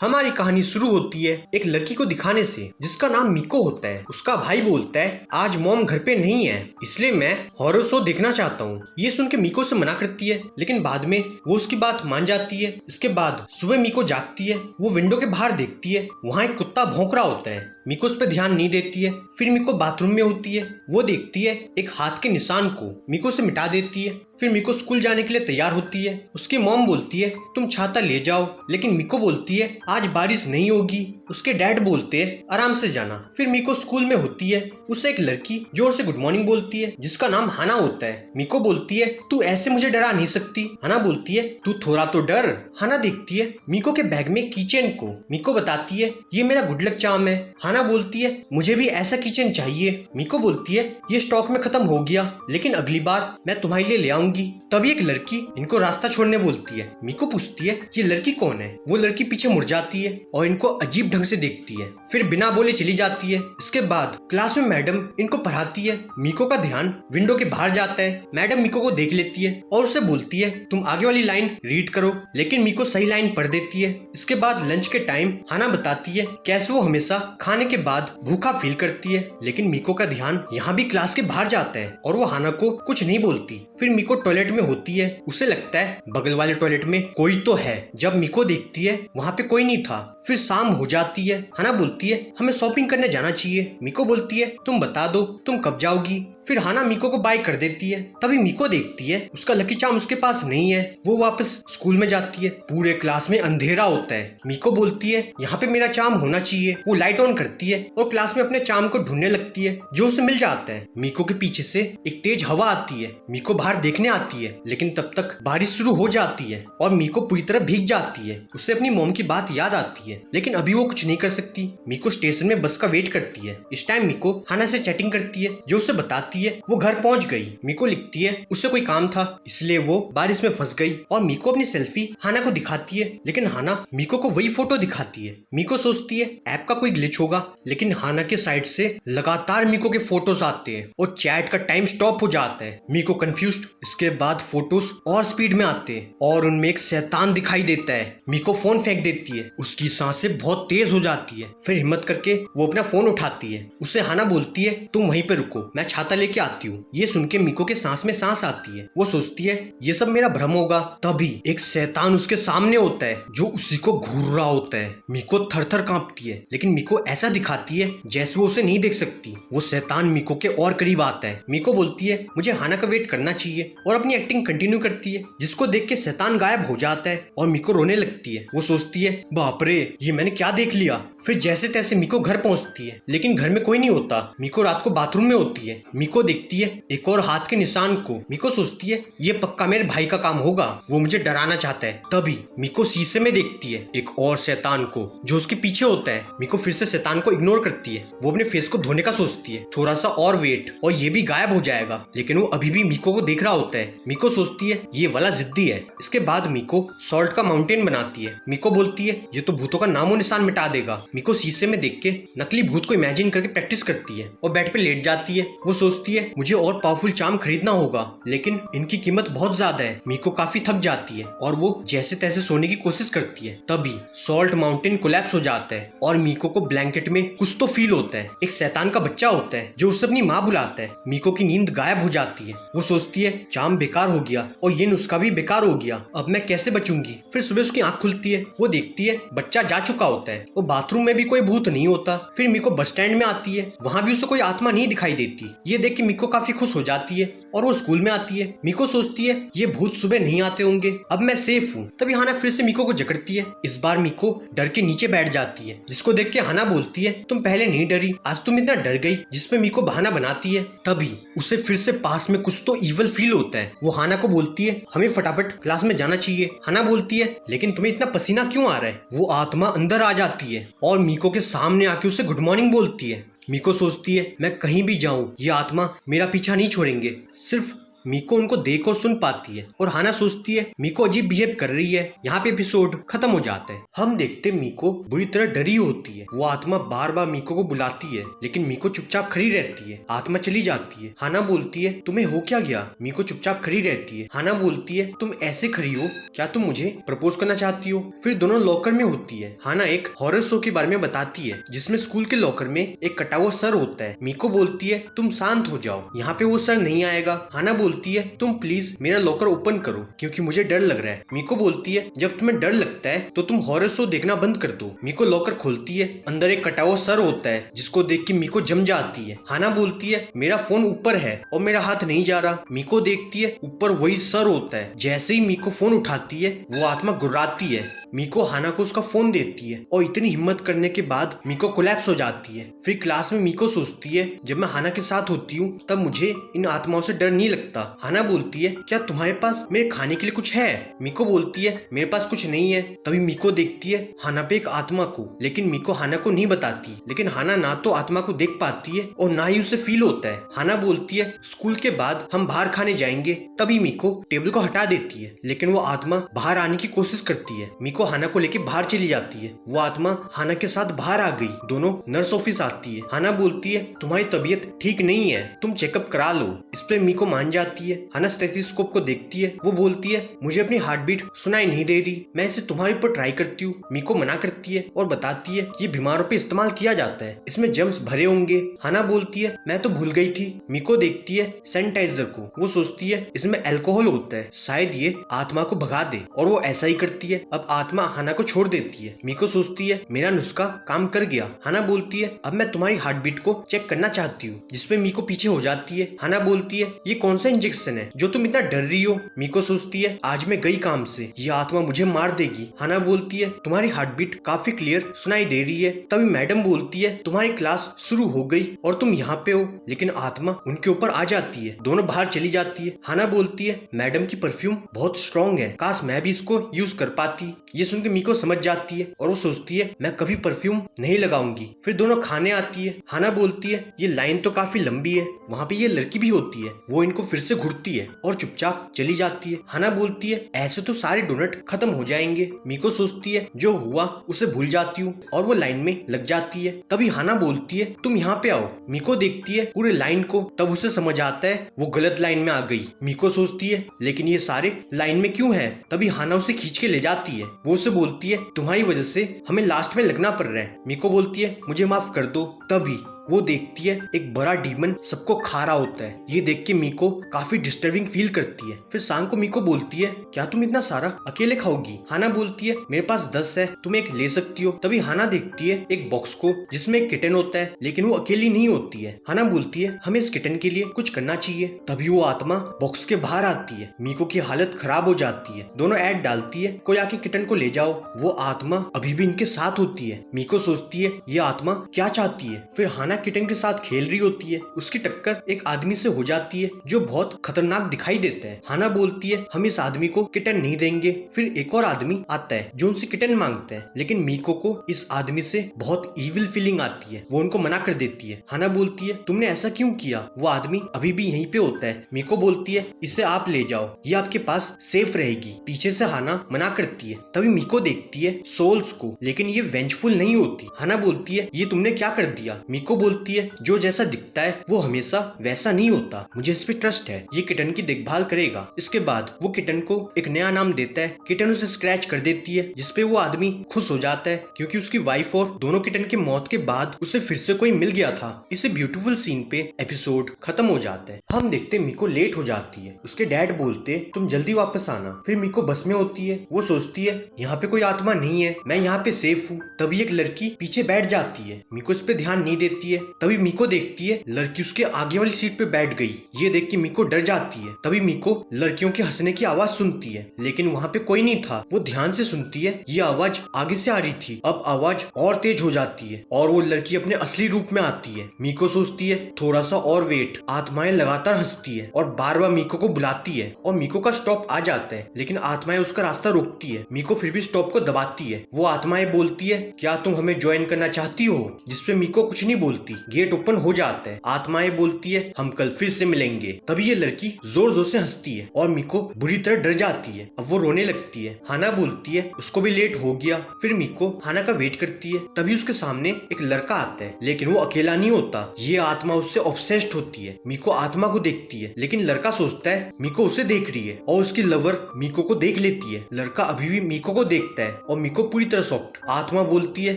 हमारी कहानी शुरू होती है एक लड़की को दिखाने से जिसका नाम मिको होता है। उसका भाई बोलता है आज मॉम घर पे नहीं है इसलिए मैं हॉरर शो देखना चाहता हूँ। ये सुन के मिको से मना करती है लेकिन बाद में वो उसकी बात मान जाती है। इसके बाद सुबह मिको जागती है, वो विंडो के बाहर देखती है, वहाँ एक कुत्ता भौंक रहा होता है। मिको उस पर ध्यान नहीं देती है। फिर मिको बाथरूम में होती है, वो देखती है एक हाथ के निशान को, मिको से मिटा देती है। फिर मिको स्कूल जाने के लिए तैयार होती है। उसकी मॉम बोलती है तुम छाता ले जाओ, लेकिन मिको बोलती है आज बारिश नहीं होगी। उसके डैड बोलते हैं आराम से जाना। फिर मिको स्कूल में होती है, उसे एक लड़की जोर से गुड मॉर्निंग बोलती है जिसका नाम हाना होता है। मिको बोलती है तू ऐसे मुझे डरा नहीं सकती। हाना बोलती है तू थोड़ा तो डर। हाना देखती है मिको के बैग में कीचेन को। मिको बताती है ये मेरा गुड लक चार्म है। हाना बोलती है मुझे भी ऐसा कीचेन चाहिए। मिको बोलती है ये स्टॉक में खत्म हो गया, लेकिन अगली बार मैं तुम्हारे लिए ले आऊंगी। तभी एक लड़की इनको रास्ता छोड़ने बोलती है। मिको पूछती है ये लड़की कौन है। वो लड़की पीछे मुड़ जाती है और इनको अजीब ढंग से देखती है, फिर बिना बोले चली जाती है। इसके बाद क्लास में मैडम इनको पढ़ाती है। मिको का ध्यान विंडो के बाहर जाता है। मैडम मिको को देख लेती है और उसे बोलती है तुम आगे वाली लाइन रीड करो, लेकिन मिको सही लाइन पढ़ देती है। इसके बाद लंच के टाइम हाना बताती है कैसे वो हमेशा खाने के बाद भूखा फील करती है, लेकिन मिको का ध्यान यहाँ भी क्लास के बाहर जाता है और वो हाना को कुछ नहीं बोलती। फिर मिको टॉयलेट में होती है, उसे लगता है बगल वाले टॉयलेट में कोई तो है। जब मिको देखती है वहाँ पे कोई नहीं था। फिर शाम हो जाती है। हाना बोलती है हमें शॉपिंग करने जाना चाहिए। मिको बोलती है तुम बता दो तुम कब जाओगी। फिर हाना मिको को बाय कर देती है। तभी मिको देखती है उसका लकी चार्म उसके पास नहीं है। वो वापस स्कूल में जाती है। पूरे क्लास में अंधेरा होता है। मिको बोलती है यहाँ पे मेरा चार्म होना चाहिए। वो लाइट ऑन करती है और क्लास में अपने चार्म को ढूंढने लगती है जो उसे मिल जाता है। मिको के पीछे से एक तेज हवा आती है। मिको बाहर देखने आती है, लेकिन तब तक बारिश शुरू हो जाती है और मिको पूरी तरह भीग जाती है। उसे अपनी मॉम की बात याद आती है, लेकिन अभी वो कुछ नहीं कर सकती। मिको स्टेशन में बस का वेट करती है। इस टाइम मिको हाना से चैटिंग करती है जो उसे बताती है वो घर पहुंच गई। मिको लिखती है उससे कोई काम था इसलिए वो बारिश में फंस गई और मिको अपनी सेल्फी हाना को दिखाती है, लेकिन हाना मिको को वही फोटो दिखाती है। मिको सोचती है ऐप का कोई ग्लिच होगा, लेकिन हाना के साइड से लगातार मिको के फोटोज आते हैं और चैट का टाइम स्टॉप हो जाता है। मिको कंफ्यूज्ड। इसके बाद फोटोज और स्पीड में आते हैं और उनमें एक शैतान दिखाई देता है। मिको फोन फेंक देती है, उसकी सांसें बहुत तेज हो जाती है। फिर हिम्मत करके वो अपना फोन उठाती है। उसे हाना बोलती है तुम वहीं पे रुको, मैं छाता लेके आती हूँ। ये सुन के मिको के सांस में सांस आती है। वो सोचती है ये सब मेरा भ्रम होगा। तभी एक शैतान उसके सामने होता है जो उसी को घूर रहा होता है। मिको थर थर कांपती है, लेकिन मिको ऐसा दिखाती है जैसे वो उसे नहीं देख सकती। वो शैतान मिको के और करीब आता है। मिको बोलती है मुझे हाना का वेट करना चाहिए और अपनी एक्टिंग कंटिन्यू करती है, जिसको देख के शैतान गायब हो जाता है और मिको रोने लगती है। वो सोचती है बाप रे ये मैंने क्या देख लिया। फिर जैसे तैसे मिको घर पहुंचती है, लेकिन घर में कोई नहीं होता। मिको रात को बाथरूम में होती है। मिको देखती है एक और हाथ के निशान को। मिको सोचती है ये पक्का मेरे भाई का काम होगा, वो मुझे डराना चाहता है। तभी मिको शीशे में देखती है एक और शैतान को जो उसके पीछे होता है। मिको फिर से शैतान को इग्नोर करती है। वो अपने फेस को धोने का सोचती है, थोड़ा सा और वेट और ये भी गायब हो जाएगा, लेकिन वो अभी भी मिको को देख रहा होता है। मिको सोचती है ये वाला जिद्दी है। इसके बाद मिको सॉल्ट का माउंटेन बनाती है। मिको बोलती है ये तो भूतों का नामो निशान मिटा देगा। मिको शीशे में देख के नकली भूत को इमेजिन करके प्रैक्टिस करती है और बेड पे लेट जाती है। वो सोचती है मुझे और पावरफुल चार्म खरीदना होगा, लेकिन इनकी कीमत बहुत ज्यादा है। मिको काफी थक जाती है और वो जैसे तैसे सोने की कोशिश करती है। तभी सॉल्ट माउंटेन कोलैप्स हो जाता है और मिको को ब्लैंकेट में कुछ तो फील होता है। एक शैतान का बच्चा होता है जो उससे अपनी माँ बुलाता है। मिको की नींद गायब हो जाती है। वो सोचती है चार्म बेकार हो गया और ये नुस्खा भी बेकार हो गया, अब मैं कैसे बचूंगी। फिर सुबह उसकी आंख खुलती है। वो देखती है बच्चा जा चुका होता है और बाथरूम में भी कोई भूत नहीं होता। फिर मिको बस स्टैंड में आती है, वहाँ भी उसे कोई आत्मा नहीं दिखाई देती। ये देख के मिको काफी खुश हो जाती है और वो स्कूल में आती है। मिको सोचती है ये भूत सुबह नहीं आते होंगे, अब मैं सेफ हूँ। तभी हाना फिर से मिको को जकड़ती है। इस बार मिको डर के नीचे बैठ जाती है, जिसको देख के हाना बोलती है तुम पहले नहीं डरी, आज तुम इतना डर गई। जिसपे मिको बहाना बनाती है। तभी उसे फिर से पास में कुछ तो इवल फील होता है। वो हाना को बोलती है हमें फटाफट क्लास में जाना चाहिए। हाना बोलती है लेकिन तुम्हें इतना पसीना क्यों आ रहा है। वो आत्मा अंदर आ जाती है और मिको के सामने आके उसे गुड मॉर्निंग बोलती है। मिको सोचती है मैं कहीं भी जाऊं ये आत्मा मेरा पीछा नहीं छोड़ेंगे, सिर्फ मीको उनको देख और सुन पाती है और हाना सोचती है मीको अजीब बिहेव कर रही है। यहाँ पे एपिसोड खत्म हो जाता है। हम देखते मीको बुरी तरह डरी होती है। वो आत्मा बार बार मीको को बुलाती है लेकिन मीको चुपचाप खड़ी रहती है। आत्मा चली जाती है। हाना बोलती है तुम्हें हो क्या गया? मीको चुपचाप खड़ी रहती है। हाना बोलती है तुम ऐसे खड़ी हो, क्या तुम मुझे प्रपोज करना चाहती हो? फिर दोनों लॉकर में होती है। हाना एक हॉरर शो के बारे में बताती है जिसमें स्कूल के लॉकर में एक कटा हुआ सर होता है। मीको बोलती है तुम शांत हो जाओ, यहाँ पे वो सर नहीं आएगा। हाना बोलती है तुम प्लीज मेरा लॉकर ओपन करो क्योंकि मुझे डर लग रहा है। मीको बोलती है जब तुम्हें डर लगता है तो तुम हॉरर शो देखना बंद कर दो। मीको लॉकर खोलती है। अंदर एक कटा हुआ सर होता है जिसको देख के मीको जम जाती है। हाना बोलती है मेरा फोन ऊपर है और मेरा हाथ नहीं जा रहा। मीको देखती है ऊपर वही सर होता है। जैसे ही मीको फोन उठाती है वो आत्मा गुर्राती है। मीको हाना को उसका फोन देती है और इतनी हिम्मत करने के बाद मीको कोलैप्स हो जाती है। फिर क्लास में मीको सोचती है जब मैं हाना के साथ होती हूँ तब मुझे इन आत्माओं से डर नहीं लगता। हाना बोलती है क्या तुम्हारे पास मेरे खाने के लिए कुछ है? मीको बोलती है मेरे पास कुछ नहीं है। तभी मीको देखती है हाना पे एक आत्मा को, लेकिन मीको हाना को नहीं बताती। लेकिन हाना ना तो आत्मा को देख पाती है और ना ही उसे फील होता है। हाना बोलती है स्कूल के बाद हम बाहर खाने जाएंगे। तभी मीको टेबल को हटा देती है लेकिन वो आत्मा बाहर आने की कोशिश करती है। मीको हाना को लेके बाहर चली जाती है। वो आत्मा हाना के साथ बाहर आ गई। दोनों नर्स ऑफिस आती है। हाना बोलती है तुम्हारी तबीयत ठीक नहीं है, तुम चेकअप करा लो। इस पे मीको मान जाती है। हाना स्टेथोस्कोप को देखती है। वो बोलती है मुझे अपनी हार्ट बीट सुनाई नहीं दे रही, मैं इसे तुम्हारे ऊपर ट्राई करती हूँ। मीको मना करती है और बताती है ये बीमारों पे इस्तेमाल किया जाता है, इसमें जर्म्स भरे होंगे। हाना बोलती है मैं तो भूल गई थी। मीको देखती है सैनिटाइजर को। वो सोचती है इसमें अल्कोहल होता है, शायद ये आत्मा को भगा दे, और वो ऐसा ही करती है। अब आत्मा हाना को छोड़ देती है। मीको सोचती है मेरा नुस्खा काम कर गया। हाना बोलती है अब मैं तुम्हारी हार्ट बीट को चेक करना चाहती हूँ, जिसपे मीको पीछे हो जाती है। हाना बोलती है ये कौन सा इंजेक्शन है जो तुम इतना डर रही हो? मीको सोचती है आज मैं गई काम से, ये आत्मा मुझे मार देगी। हाना बोलती है तुम्हारी हार्ट बीट काफी क्लियर सुनाई दे रही है। तभी मैडम बोलती है तुम्हारी क्लास शुरू हो गई और तुम यहाँ पे हो, लेकिन आत्मा उनके ऊपर आ जाती है। दोनों बाहर चली जाती है। हाना बोलती है मैडम की परफ्यूम बहुत स्ट्रॉन्ग है, काश मैं भी इसको यूज कर पाती। ये सुन के मीको समझ जाती है और वो सोचती है मैं कभी परफ्यूम नहीं लगाऊंगी। फिर दोनों खाने आती है। हाना बोलती है ये लाइन तो काफी लंबी है, वहाँ पे ये लड़की भी होती है। वो इनको फिर से घूरती है और चुपचाप चली जाती है। हाना बोलती है ऐसे तो सारे डोनट खत्म हो जाएंगे। मीको सोचती है जो हुआ उसे भूल जाती हूँ और वो लाइन में लग जाती है। तभी हाना बोलती है तुम यहाँ पे आओ। मीको देखती है पूरे लाइन को, तब उसे समझ आता है वो गलत लाइन में आ गई। मीको सोचती है लेकिन ये सारे लाइन में क्यों है? तभी हाना उसे खींच के ले जाती है। वो उसे बोलती है तुम्हारी वजह से हमें लास्ट में लगना पड़ रहा है। मीको बोलती है मुझे माफ कर दो। तभी वो देखती है एक बड़ा डीमन सबको खा रहा होता है। ये देख के मीको काफी डिस्टर्बिंग फील करती है। फिर शाम को मीको बोलती है क्या तुम इतना सारा अकेले खाओगी? हाना बोलती है मेरे पास 10 है, तुम एक ले सकती हो। तभी हाना देखती है एक बॉक्स को जिसमें एक किटन होता है, लेकिन वो अकेली नहीं होती है। हाना बोलती है हमें इस किटन के लिए कुछ करना चाहिए। तभी वो आत्मा बॉक्स के बाहर आती है। मीको की हालत खराब हो जाती है। दोनों ऐड डालती है कोई आके किटन को ले जाओ। वो आत्मा अभी भी इनके साथ होती है। मीको सोचती है ये आत्मा क्या चाहती है। फिर हाना किटन के साथ खेल रही होती है। उसकी टक्कर एक आदमी से हो जाती है जो बहुत खतरनाक दिखाई देता है। हाना बोलती है हम इस आदमी को किटन नहीं देंगे। फिर एक और आदमी आता है जो उनसे किटन मांगता है, लेकिन मीको को इस आदमी से बहुत इविल फीलिंग आती है। वो उनको मना कर देती है। हाना बोलती है तुमने ऐसा क्यों किया? वो आदमी अभी भी यहीं पे होता है। मीको बोलती है इसे आप ले जाओ, ये आपके पास सेफ रहेगी। पीछे से हाना मना करती है। तभी मीको देखती है सोल्स को, लेकिन ये वेंजफुल नहीं होती। हाना बोलती है ये तुमने क्या कर दिया? मीको बोलती है जो जैसा दिखता है वो हमेशा वैसा नहीं होता, मुझे इस पे ट्रस्ट है, ये किटन की देखभाल करेगा। इसके बाद वो किटन को एक नया नाम देता है। किटन उसे स्क्रैच कर देती है, जिसपे वो आदमी खुश हो जाता है क्योंकि उसकी वाइफ और दोनों किटन के मौत के बाद उसे फिर से कोई मिल गया था। इसे ब्यूटीफुल सीन पे एपिसोड खत्म हो जाता है। हम देखते मीको लेट हो जाती है। उसके डैड बोलते तुम जल्दी वापस आना। फिर मीको बस में होती है। वो सोचती है यहाँ पे कोई आत्मा नहीं है, मैं यहाँ पे सेफ हूँ। तभी एक लड़की पीछे बैठ जाती है। मीको इस पे ध्यान नहीं देती है। तभी मीको देखती है लड़की उसके आगे वाली सीट पे बैठ गई। ये देख के मीको डर जाती है। तभी मीको लड़कियों के हंसने की आवाज सुनती है, लेकिन वहाँ पे कोई नहीं था। वो ध्यान से सुनती है, ये आवाज आगे से आ रही थी। अब आवाज और तेज हो जाती है और वो लड़की अपने असली रूप में आती है। मीको सोचती है थोड़ा सा और वेट। आत्माएं लगातार हंसती है और बार बार मीको को बुलाती है और मीको का स्टॉप आ जाता है, लेकिन आत्माएं उसका रास्ता रोकती है। मीको फिर भी स्टॉप को दबाती है। वो आत्माएं बोलती है क्या तुम हमें ज्वाइन करना चाहती हो? जिसपे मीको कुछ नहीं बोलती। बोलती गेट ओपन हो जाता है। आत्माएं बोलती है हम कल फिर से मिलेंगे। तभी ये लड़की जोर जोर से हंसती है और मीको बुरी तरह डर जाती है। अब वो रोने लगती है। हाना बोलती है उसको भी लेट हो गया। फिर मीको हाना का वेट करती है। तभी उसके सामने एक लड़का आता है, लेकिन वो अकेला नहीं होता। ये आत्मा उससे ऑब्सेस्ड होती है। मीको आत्मा को देखती है, लेकिन लड़का सोचता है मीको उसे देख रही है और उसकी लवर मीको को देख लेती है। लड़का अभी भी मीको को देखता है और मीको पूरी तरह शॉक्ड। आत्मा बोलती है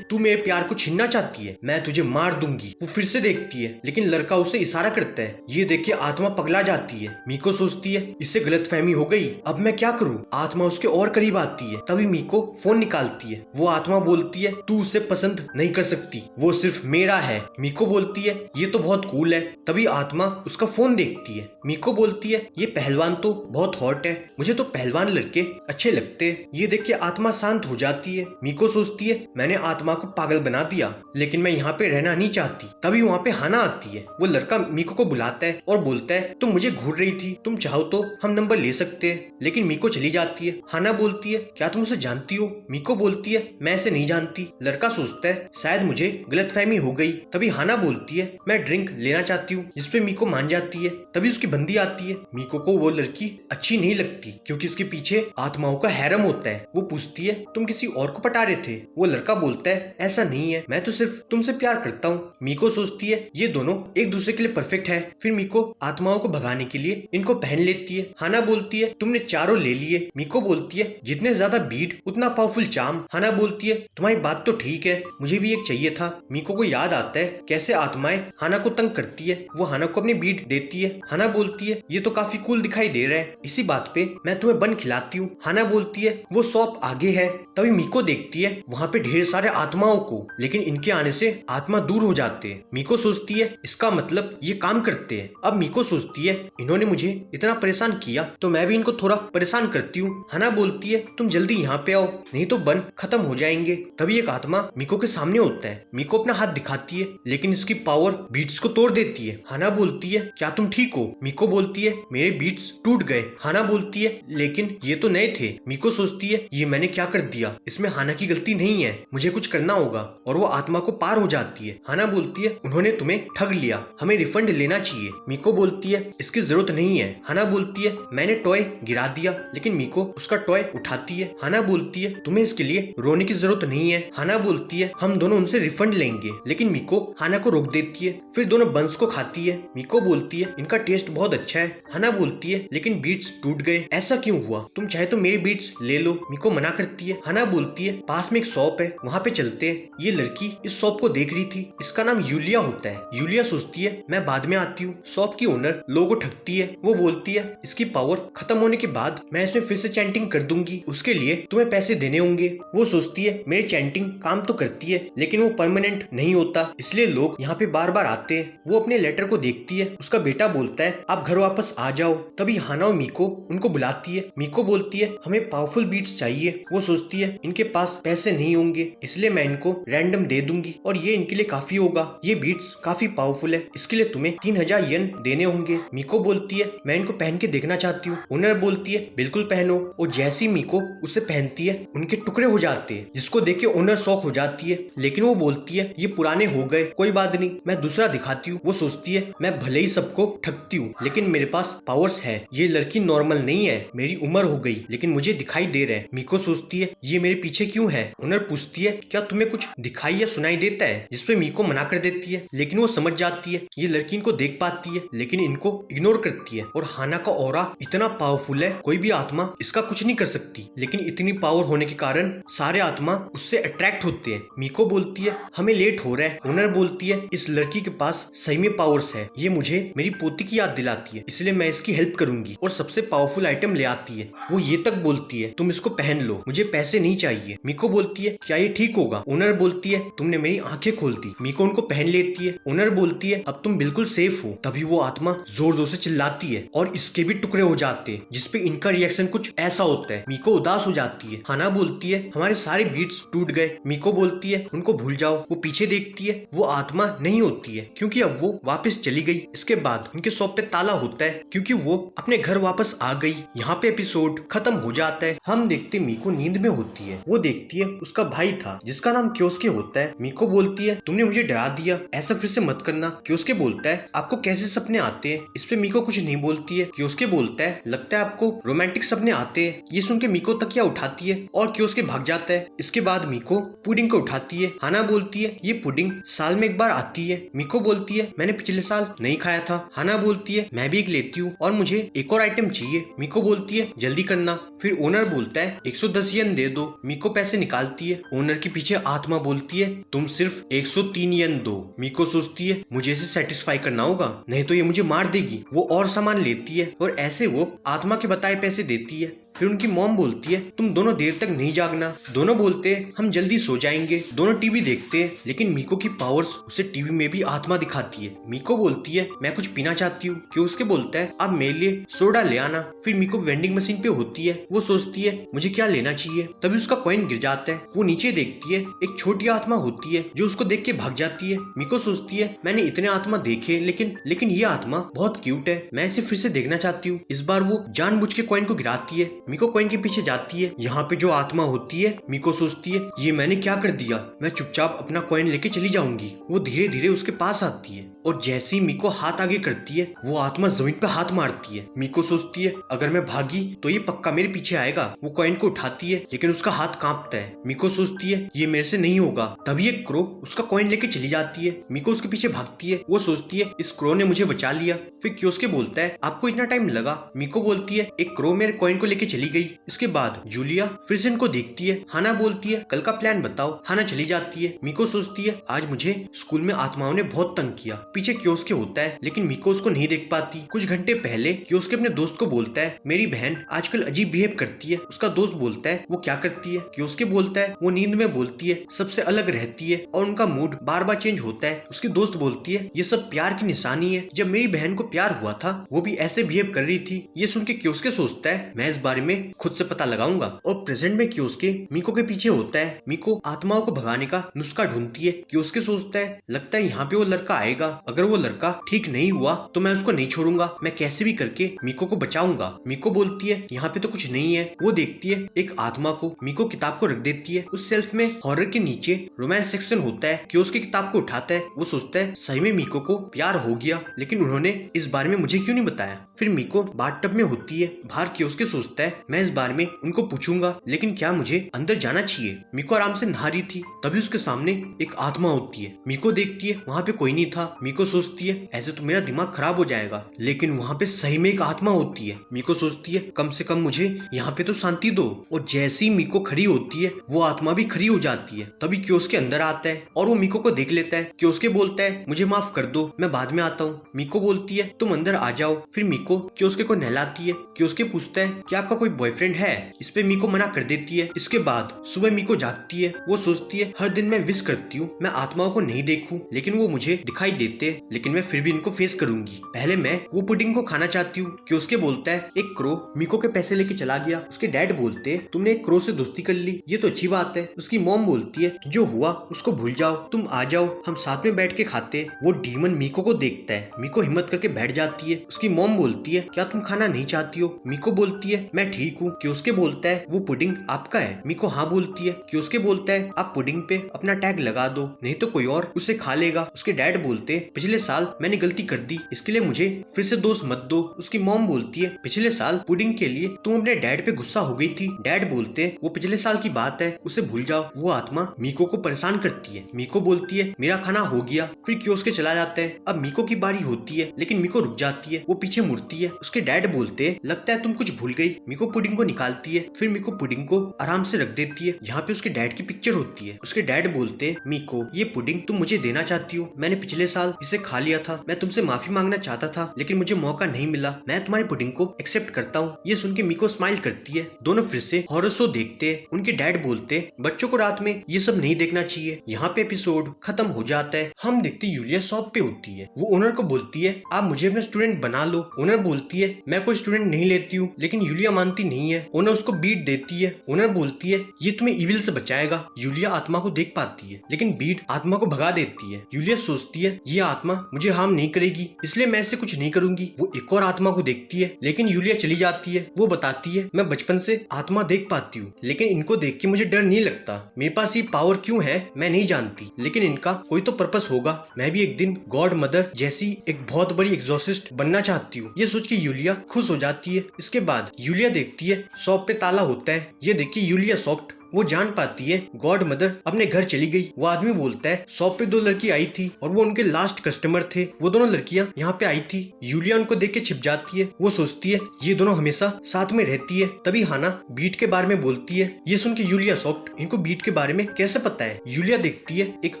तू मेरे प्यार को छीनना चाहती है, मैं तुझे मार दूंगी। वो फिर से देखती है, लेकिन लड़का उसे इशारा करता है। ये देख के आत्मा पगला जाती है। मीको सोचती है इससे गलतफहमी हो गई, अब मैं क्या करूं। आत्मा उसके और करीब आती है। तभी मीको फोन निकालती है। वो आत्मा बोलती है तू उसे पसंद नहीं कर सकती, वो सिर्फ मेरा है। मीको बोलती है ये तो बहुत कूल है। तभी आत्मा उसका फोन देखती है। मीको बोलती है ये पहलवान तो बहुत हॉट है, मुझे तो पहलवान लड़के अच्छे लगते हैं। ये देख के आत्मा शांत हो जाती है। मीको सोचती है मैंने आत्मा को पागल बना दिया, लेकिन मैं यहाँ पे रहना नहीं चाहती। तभी वहाँ पे हाना आती है। वो लड़का मीको को बुलाता है और बोलता है तुम मुझे घूर रही थी, तुम चाहो तो हम नंबर ले सकते हैं। लेकिन मीको चली जाती है। हाना बोलती है क्या तुम उसे जानती हो। मीको बोलती है मैं इसे नहीं जानती। लड़का सोचता है शायद मुझे गलतफहमी हो गई। तभी हाना बोलती है मैं ड्रिंक लेना चाहती हूँ, जिसपे मीको मान जाती है। तभी उसकी बंदी आती है। मीको को वो लड़की अच्छी नहीं लगती, क्योंकि उसके पीछे आत्माओं का हैरम होता है। वो पूछती है तुम किसी और को पटा रहे थे। वो लड़का बोलता है ऐसा नहीं है, मैं तो सिर्फ तुमसे प्यार करता हूँ। मीको सोचती है ये दोनों एक दूसरे के लिए परफेक्ट है। फिर मीको आत्माओं को भगाने के लिए इनको पहन लेती है। हाना बोलती है तुमने चारों ले लिए। मीको बोलती है जितने ज्यादा बीट उतना पावरफुल चार्म। हाना बोलती है तुम्हारी बात तो ठीक है, मुझे भी एक चाहिए था। मीको को याद आता है कैसे आत्माएं हाना को तंग करती है। वो हाना को अपनी बीट देती है। हाना बोलती है ये तो काफी कूल दिखाई दे रहा है, इसी बात पे मैं तुम्हें बन खिलाती हूँ। हाना बोलती है वो शॉप आगे है। तभी मीको देखती है वहाँ पे ढेर सारे आत्माओं को, लेकिन इनके आने से आत्मा दूर हो जाते हैं। मीको सोचती है इसका मतलब ये काम करते हैं। अब मीको सोचती है इन्होंने मुझे इतना परेशान किया तो मैं भी इनको थोड़ा परेशान करती हूँ। हाना बोलती है तुम जल्दी यहाँ पे आओ, नहीं तो बन खत्म हो जाएंगे। तभी एक आत्मा मीको के सामने होता है। मीको अपना हाथ दिखाती है, लेकिन इसकी पावर बीट्स को तोड़ देती है। हाना बोलती है क्या तुम ठीक हो। मीको बोलती है मेरे बीट्स टूट गए। हाना बोलती है लेकिन ये तो नए थे। मीको सोचती है ये मैंने क्या कर दिया, इसमें हाना की गलती नहीं है, मुझे कुछ करना होगा। और वो आत्मा को पार हो जाती है। हाना बोलती है उन्होंने तुम्हें ठग लिया, हमें रिफंड लेना चाहिए। मीको बोलती है इसकी जरूरत नहीं है। हाना बोलती है मैंने टॉय गिरा दिया, लेकिन मीको उसका टॉय उठाती है। हाना बोलती है तुम्हें इसके लिए रोने की जरूरत नहीं है। हाना बोलती है हम दोनों उनसे रिफंड लेंगे, लेकिन मीको हाना को रोक देती है। फिर दोनों बंस को खाती है। मीको बोलती है इनका टेस्ट बहुत अच्छा है। हाना बोलती है लेकिन बीट्स टूट गए, ऐसा क्यों हुआ, तुम चाहे तो मेरी बीट्स ले लो। मीको मना करती है। हाना बोलती है पास में एक शॉप है, वहाँ पे चलते हैं। ये लड़की इस शॉप को देख रही थी, इसका नाम यूलिया होता है। यूलिया सोचती है मैं बाद में आती हूँ। शॉप की ओनर लोगों को ठगती है। वो बोलती है इसकी पावर खत्म होने के बाद मैं इसमें फिर से चैंटिंग कर दूंगी, उसके लिए तुम्हें पैसे देने होंगे। वो सोचती है मेरी चैंटिंग काम तो करती है, लेकिन वो परमानेंट नहीं होता, इसलिए लोग यहाँ पे बार बार आते हैं। वो अपने लेटर को देखती है। उसका बेटा बोलता है आप घर वापस आ जाओ। तभी हाना और मीको उनको बुलाती है। मीको बोलती है हमें पावरफुल बीट्स चाहिए। वो सोचती है इनके पास पैसे नहीं होंगे, इसलिए मैं इनको रैंडम दे दूंगी और ये इनके लिए काफी होगा। ये बीट्स काफी पावरफुल है, इसके लिए तुम्हें 3000 येन देने होंगे। मीको बोलती है मैं इनको पहन के देखना चाहती हूँ। ओनर बोलती है बिल्कुल पहनो। और जैसी मीको उसे पहनती है उनके टुकड़े हो जाते हैं, जिसको देख के ओनर शॉक हो जाती है। लेकिन वो बोलती है ये पुराने हो गए, कोई बात नहीं, मैं दूसरा दिखाती हूँ। वो सोचती है मैं भले ही सबको ठगती हूँ, लेकिन मेरे पास पावर्स है। ये लड़की नॉर्मल नहीं है, मेरी उम्र हो गई, लेकिन मुझे दिखाई दे रहा है। मीको सोचती है ये मेरे पीछे क्यों है। ओनर पूछती है क्या तुम्हें कुछ दिखाई या सुनाई देता है, जिसपे मीको मना कर देती है। लेकिन वो समझ जाती है ये लड़की इनको देख पाती है, लेकिन इनको इग्नोर करती है। और हाना का ऑरा इतना पावरफुल है, कोई भी आत्मा इसका कुछ नहीं कर सकती, लेकिन इतनी पावर होने के कारण सारे आत्मा उससे अट्रैक्ट होते हैं। मीको बोलती है हमें लेट हो रहा है। ओनर बोलती है इस लड़की के पास सही में पावर्स है, ये मुझे मेरी पोती की याद दिलाती है, इसलिए मैं इसकी हेल्प करूंगी। और सबसे पावरफुल आइटम ले आती है। वो ये तक बोलती है तुम इसको पहन लो, मुझे पैसे नहीं चाहिए। मीको बोलती है क्या ये ठीक होगा। ओनर बोलती है तुमने मेरी आंखें खोल दी। मीको उनको पहन लेती है। ओनर बोलती है अब तुम बिल्कुल सेफ हो। तभी वो आत्मा जोर जोर से चिल्लाती है और इसके भी टुकड़े हो जाते हैं, जिसपे इनका रिएक्शन कुछ ऐसा होता है। मीको उदास हो जाती है। हाना बोलती है हमारे सारे बीट्स टूट गए। मीको बोलती है उनको भूल जाओ। वो पीछे देखती है, वो आत्मा नहीं होती है, क्योंकि अब वो वापस चली गई। इसके बाद उनके शॉप पे ताला होता है, क्योंकि वो अपने घर वापस आ गई। यहाँ पे एपिसोड खत्म हो जाता है। हम देखते मीको नींद में होती है। वो देखती है उसका भाई था, जिसका नाम क्योस्के होता है। मीको बोलती है तुमने मुझे डरा डरा दिया, ऐसा फिर से मत करना। कियोस्के बोलता है आपको कैसे सपने आते हैं? इस पे मीको कुछ नहीं बोलती है। कियोस्के बोलता है लगता है आपको रोमांटिक सपने आते हैं। ये सुन के मीको तकिया उठाती है और कियोस्के भाग जाता है। इसके बाद मीको पुडिंग को उठाती है। हाना बोलती है ये पुडिंग साल में एक बार आती है। मीको बोलती है मैंने पिछले साल नहीं खाया था। हाना बोलती है मैं भी एक लेती हूँ और मुझे एक और आइटम चाहिए। मीको बोलती है जल्दी करना। फिर ओनर बोलता है 110 येन दे दो। मीको पैसे निकालती है। ओनर के पीछे आत्मा बोलती है तुम सिर्फ 103 येन दो। मीको सोचती है मुझे इसे सेटिस्फाई करना होगा, नहीं तो ये मुझे मार देगी। वो और सामान लेती है और ऐसे वो आत्मा के बताए पैसे देती है। फिर उनकी मॉम बोलती है तुम दोनों देर तक नहीं जागना। दोनों बोलते हैं हम जल्दी सो जाएंगे। दोनों टीवी देखते हैं लेकिन मीको की पावर्स उसे टीवी में भी आत्मा दिखाती है। मीको बोलती है मैं कुछ पीना चाहती हूँ। कियोस्के बोलता है आप मेरे लिए सोडा ले आना। फिर मीको वेंडिंग मशीन पे होती है। वो सोचती है मुझे क्या लेना चाहिए, तभी उसका कॉइन गिर जाता है। वो नीचे देखती है, एक छोटी आत्मा होती है जो उसको देख के भाग जाती है। मीको सोचती है मैंने इतने आत्मा देखे लेकिन ये आत्मा बहुत क्यूट है, मैं इसे फिर से देखना चाहती हूँ। इस बार वो जानबूझ के कॉइन को गिराती है। मीको कॉइन के पीछे जाती है। यहाँ पे जो आत्मा होती है मीको सोचती है ये मैंने क्या कर दिया, मैं चुपचाप अपना कॉइन लेके चली जाऊंगी। वो धीरे धीरे उसके पास आती है और जैसे ही मीको हाथ आगे करती है वो आत्मा जमीन पे हाथ मारती है। मीको सोचती है अगर मैं भागी तो ये पक्का मेरे पीछे आएगा। वो कॉइन को उठाती है लेकिन उसका हाथ कांपता है। मीको सोचती है ये मेरे से नहीं होगा। तभी एक क्रो उसका कॉइन लेके चली जाती है। मीको उसके पीछे भागती है। वो सोचती है इस क्रो ने मुझे बचा लिया। फिर कियोस्के बोलता है आपको इतना टाइम लगा। मीको बोलती है एक क्रो मेरे कॉइन को लेके चली गई। इसके बाद जूलिया फिर से इनको देखती है। हाना बोलती है कल का प्लान बताओ। हाना चली जाती है। मीको सोचती है आज मुझे स्कूल में आत्माओं ने बहुत तंग किया। पीछे कियोस्के होता है लेकिन मीको उसको नहीं देख पाती। कुछ घंटे पहले कियोस्के अपने दोस्त को बोलता है मेरी बहन आजकल अजीब बिहेव करती है। उसका दोस्त बोलता है वो क्या करती है? कियोस्के बोलता है वो नींद में बोलती है, सबसे अलग रहती है और उनका मूड बार बार चेंज होता है। उसकी दोस्त बोलती है ये सब प्यार की निशानी है, जब मेरी बहन को प्यार हुआ था वो भी ऐसे बिहेव कर रही थी। ये सुन के कियोस्के सोचता है मैं इस बारे में खुद से पता लगाऊंगा। और प्रेजेंट में कियोस्के मीको के पीछे होता है। मीको आत्माओं को भगाने का नुस्खा ढूंढती है। कियोस्के सोचता है लगता है यहाँ पे वो लड़का आएगा, अगर वो लड़का ठीक नहीं हुआ तो मैं उसको नहीं छोड़ूंगा, मैं कैसे भी करके मीको को बचाऊंगा। मीको बोलती है यहाँ पे तो कुछ नहीं है। वो देखती है एक आत्मा को। मीको किताब को रख देती है। उस सेल्फ में हॉरर के नीचे रोमांस सेक्शन होता है। कियोस्के किताब को उठाता है। वो सोचता है सही में मीको को प्यार हो गया, लेकिन उन्होंने इस बारे में मुझे क्यों नहीं बताया। फिर मीको बाथटब में होती है। बाहर कियोस्के सोचता है मैं इस बारे में उनको पूछूंगा, लेकिन क्या मुझे अंदर जाना चाहिए। मीको आराम से नहा रही थी, तभी उसके सामने एक आत्मा होती है। मीको देखती है वहाँ पे कोई नहीं था। मीको सोचती है ऐसे तो मेरा दिमाग खराब हो जाएगा, लेकिन वहाँ पे सही में एक आत्मा होती है। मीको सोचती है कम से कम मुझे यहाँ पे तो शांति दो। और जैसे ही मीको खड़ी होती है वो आत्मा भी खड़ी हो जाती है। तभी कियोस्के अंदर आता है और वो मीको को देख लेता है। कियोस्के बोलता है मुझे माफ कर दो, मैं बाद में आता हूँ। मीको बोलती है तुम अंदर आ जाओ। फिर मीको कियोस्के को नहलाती है। कियोस्के पूछता है क्या आपका कोई बॉयफ्रेंड है? इस पे मीको मना कर देती है। इसके बाद सुबह मीको जागती है। वो सोचती है हर दिन मैं विश करती हूँ मैं आत्माओं को नहीं देखूं, लेकिन वो मुझे दिखाई देते, लेकिन मैं फिर भी इनको फेस करूंगी। पहले मैं वो पुडिंग को खाना चाहती हूँ। कियोस्के बोलता है एक क्रो मीको के पैसे लेके चला गया। उसके डैड बोलते तुमने एक क्रो से दोस्ती कर ली, ये तो अच्छी बात है। उसकी मॉम बोलती है जो हुआ उसको भूल जाओ, तुम आ जाओ हम साथ में बैठ के खाते। वो डीमन मीको को देखता है। मीको हिम्मत करके बैठ जाती है। उसकी मॉम बोलती है क्या तुम खाना नहीं चाहती हो? मीको बोलती है मैं ठीक हूँ। कियोस्के बोलता है वो पुडिंग आपका है? मीको हाँ बोलती है। कियोस्के बोलता है आप पुडिंग पे अपना टैग लगा दो, नहीं तो कोई और उसे खा लेगा। उसके डैड बोलते पिछले साल मैंने गलती कर दी, इसके लिए मुझे फिर से दोस्त मत दो। उसकी मॉम बोलती है पिछले साल पुडिंग के लिए तुम अपने डैड पे गुस्सा हो गई थी। डैड बोलते वो पिछले साल की बात है, उसे भूल जाओ। वो आत्मा मीको को परेशान करती है। मीको बोलती है मेरा खाना हो गया। फिर कियोस्के चला जाता है। अब मीको की बारी होती है, लेकिन मीको रुक जाती है। वो पीछे मुड़ती है। उसके डैड बोलते लगता है तुम कुछ भूल गई। मीको पुडिंग को निकालती है। फिर मीको पुडिंग को आराम से रख देती है जहाँ पे उसके डैड की पिक्चर होती है। उसके डैड बोलते मीको ये पुडिंग तुम मुझे देना चाहती हो? मैंने पिछले साल इसे खा लिया था, मैं तुमसे माफी मांगना चाहता था लेकिन मुझे मौका नहीं मिला। मैं तुम्हारी पुडिंग को एक्सेप्ट करता हूँ। ये सुन के मीको स्माइल करती है। दोनों फिर से हॉरर शो देखते हैं। उनके डैड बोलते बच्चों को रात में ये सब नहीं देखना चाहिए। यहाँ पे एपिसोड खत्म हो जाता है। हम देखते यूलिया शॉप पे होती है। वो ओनर को बोलती है आप मुझे अपना स्टूडेंट बना लो। ओनर बोलती है मैं कोई स्टूडेंट नहीं लेती हूँ, लेकिन यूलिया मानती नहीं है। ओनर उसको बीट देती है। ओनर बोलती है ये तुम्हें इविल से बचाएगा। यूलिया आत्मा को देख पाती है लेकिन बीट आत्मा को भगा देती है। यूलिया सोचती है ये आत्मा मुझे हार्म नहीं करेगी इसलिए मैं इससे कुछ नहीं करूंगी। वो एक और आत्मा को देखती है लेकिन यूलिया चली जाती है। वो बताती है मैं बचपन से आत्मा देख पाती हूँ लेकिन इनको देख के मुझे डर नहीं लगता। मेरे पास ये पावर क्यों है मैं नहीं जानती लेकिन इनका कोई तो पर्पस होगा। मैं भी एक दिन गॉड मदर जैसी एक बहुत बड़ी एग्जॉर्सिस्ट बनना चाहती हूँ। ये सोच के यूलिया खुश हो जाती है। इसके बाद यूलिया देखती है शॉप पे ताला होता है। ये देखिए यूलिया शॉक्ड। वो जान पाती है गॉड मदर अपने घर चली गई। वो आदमी बोलता है शॉप पे 2 लड़की आई थी और वो उनके लास्ट कस्टमर थे। वो दोनों लड़कियां यहाँ पे आई थी। यूलिया उनको देख के छिप जाती है। वो सोचती है ये दोनों हमेशा साथ में रहती है। तभी हाना बीट के बारे में बोलती है। ये सुन के यूलिया शॉक्ड। इनको बीट के बारे में कैसे पता है। यूलिया देखती है एक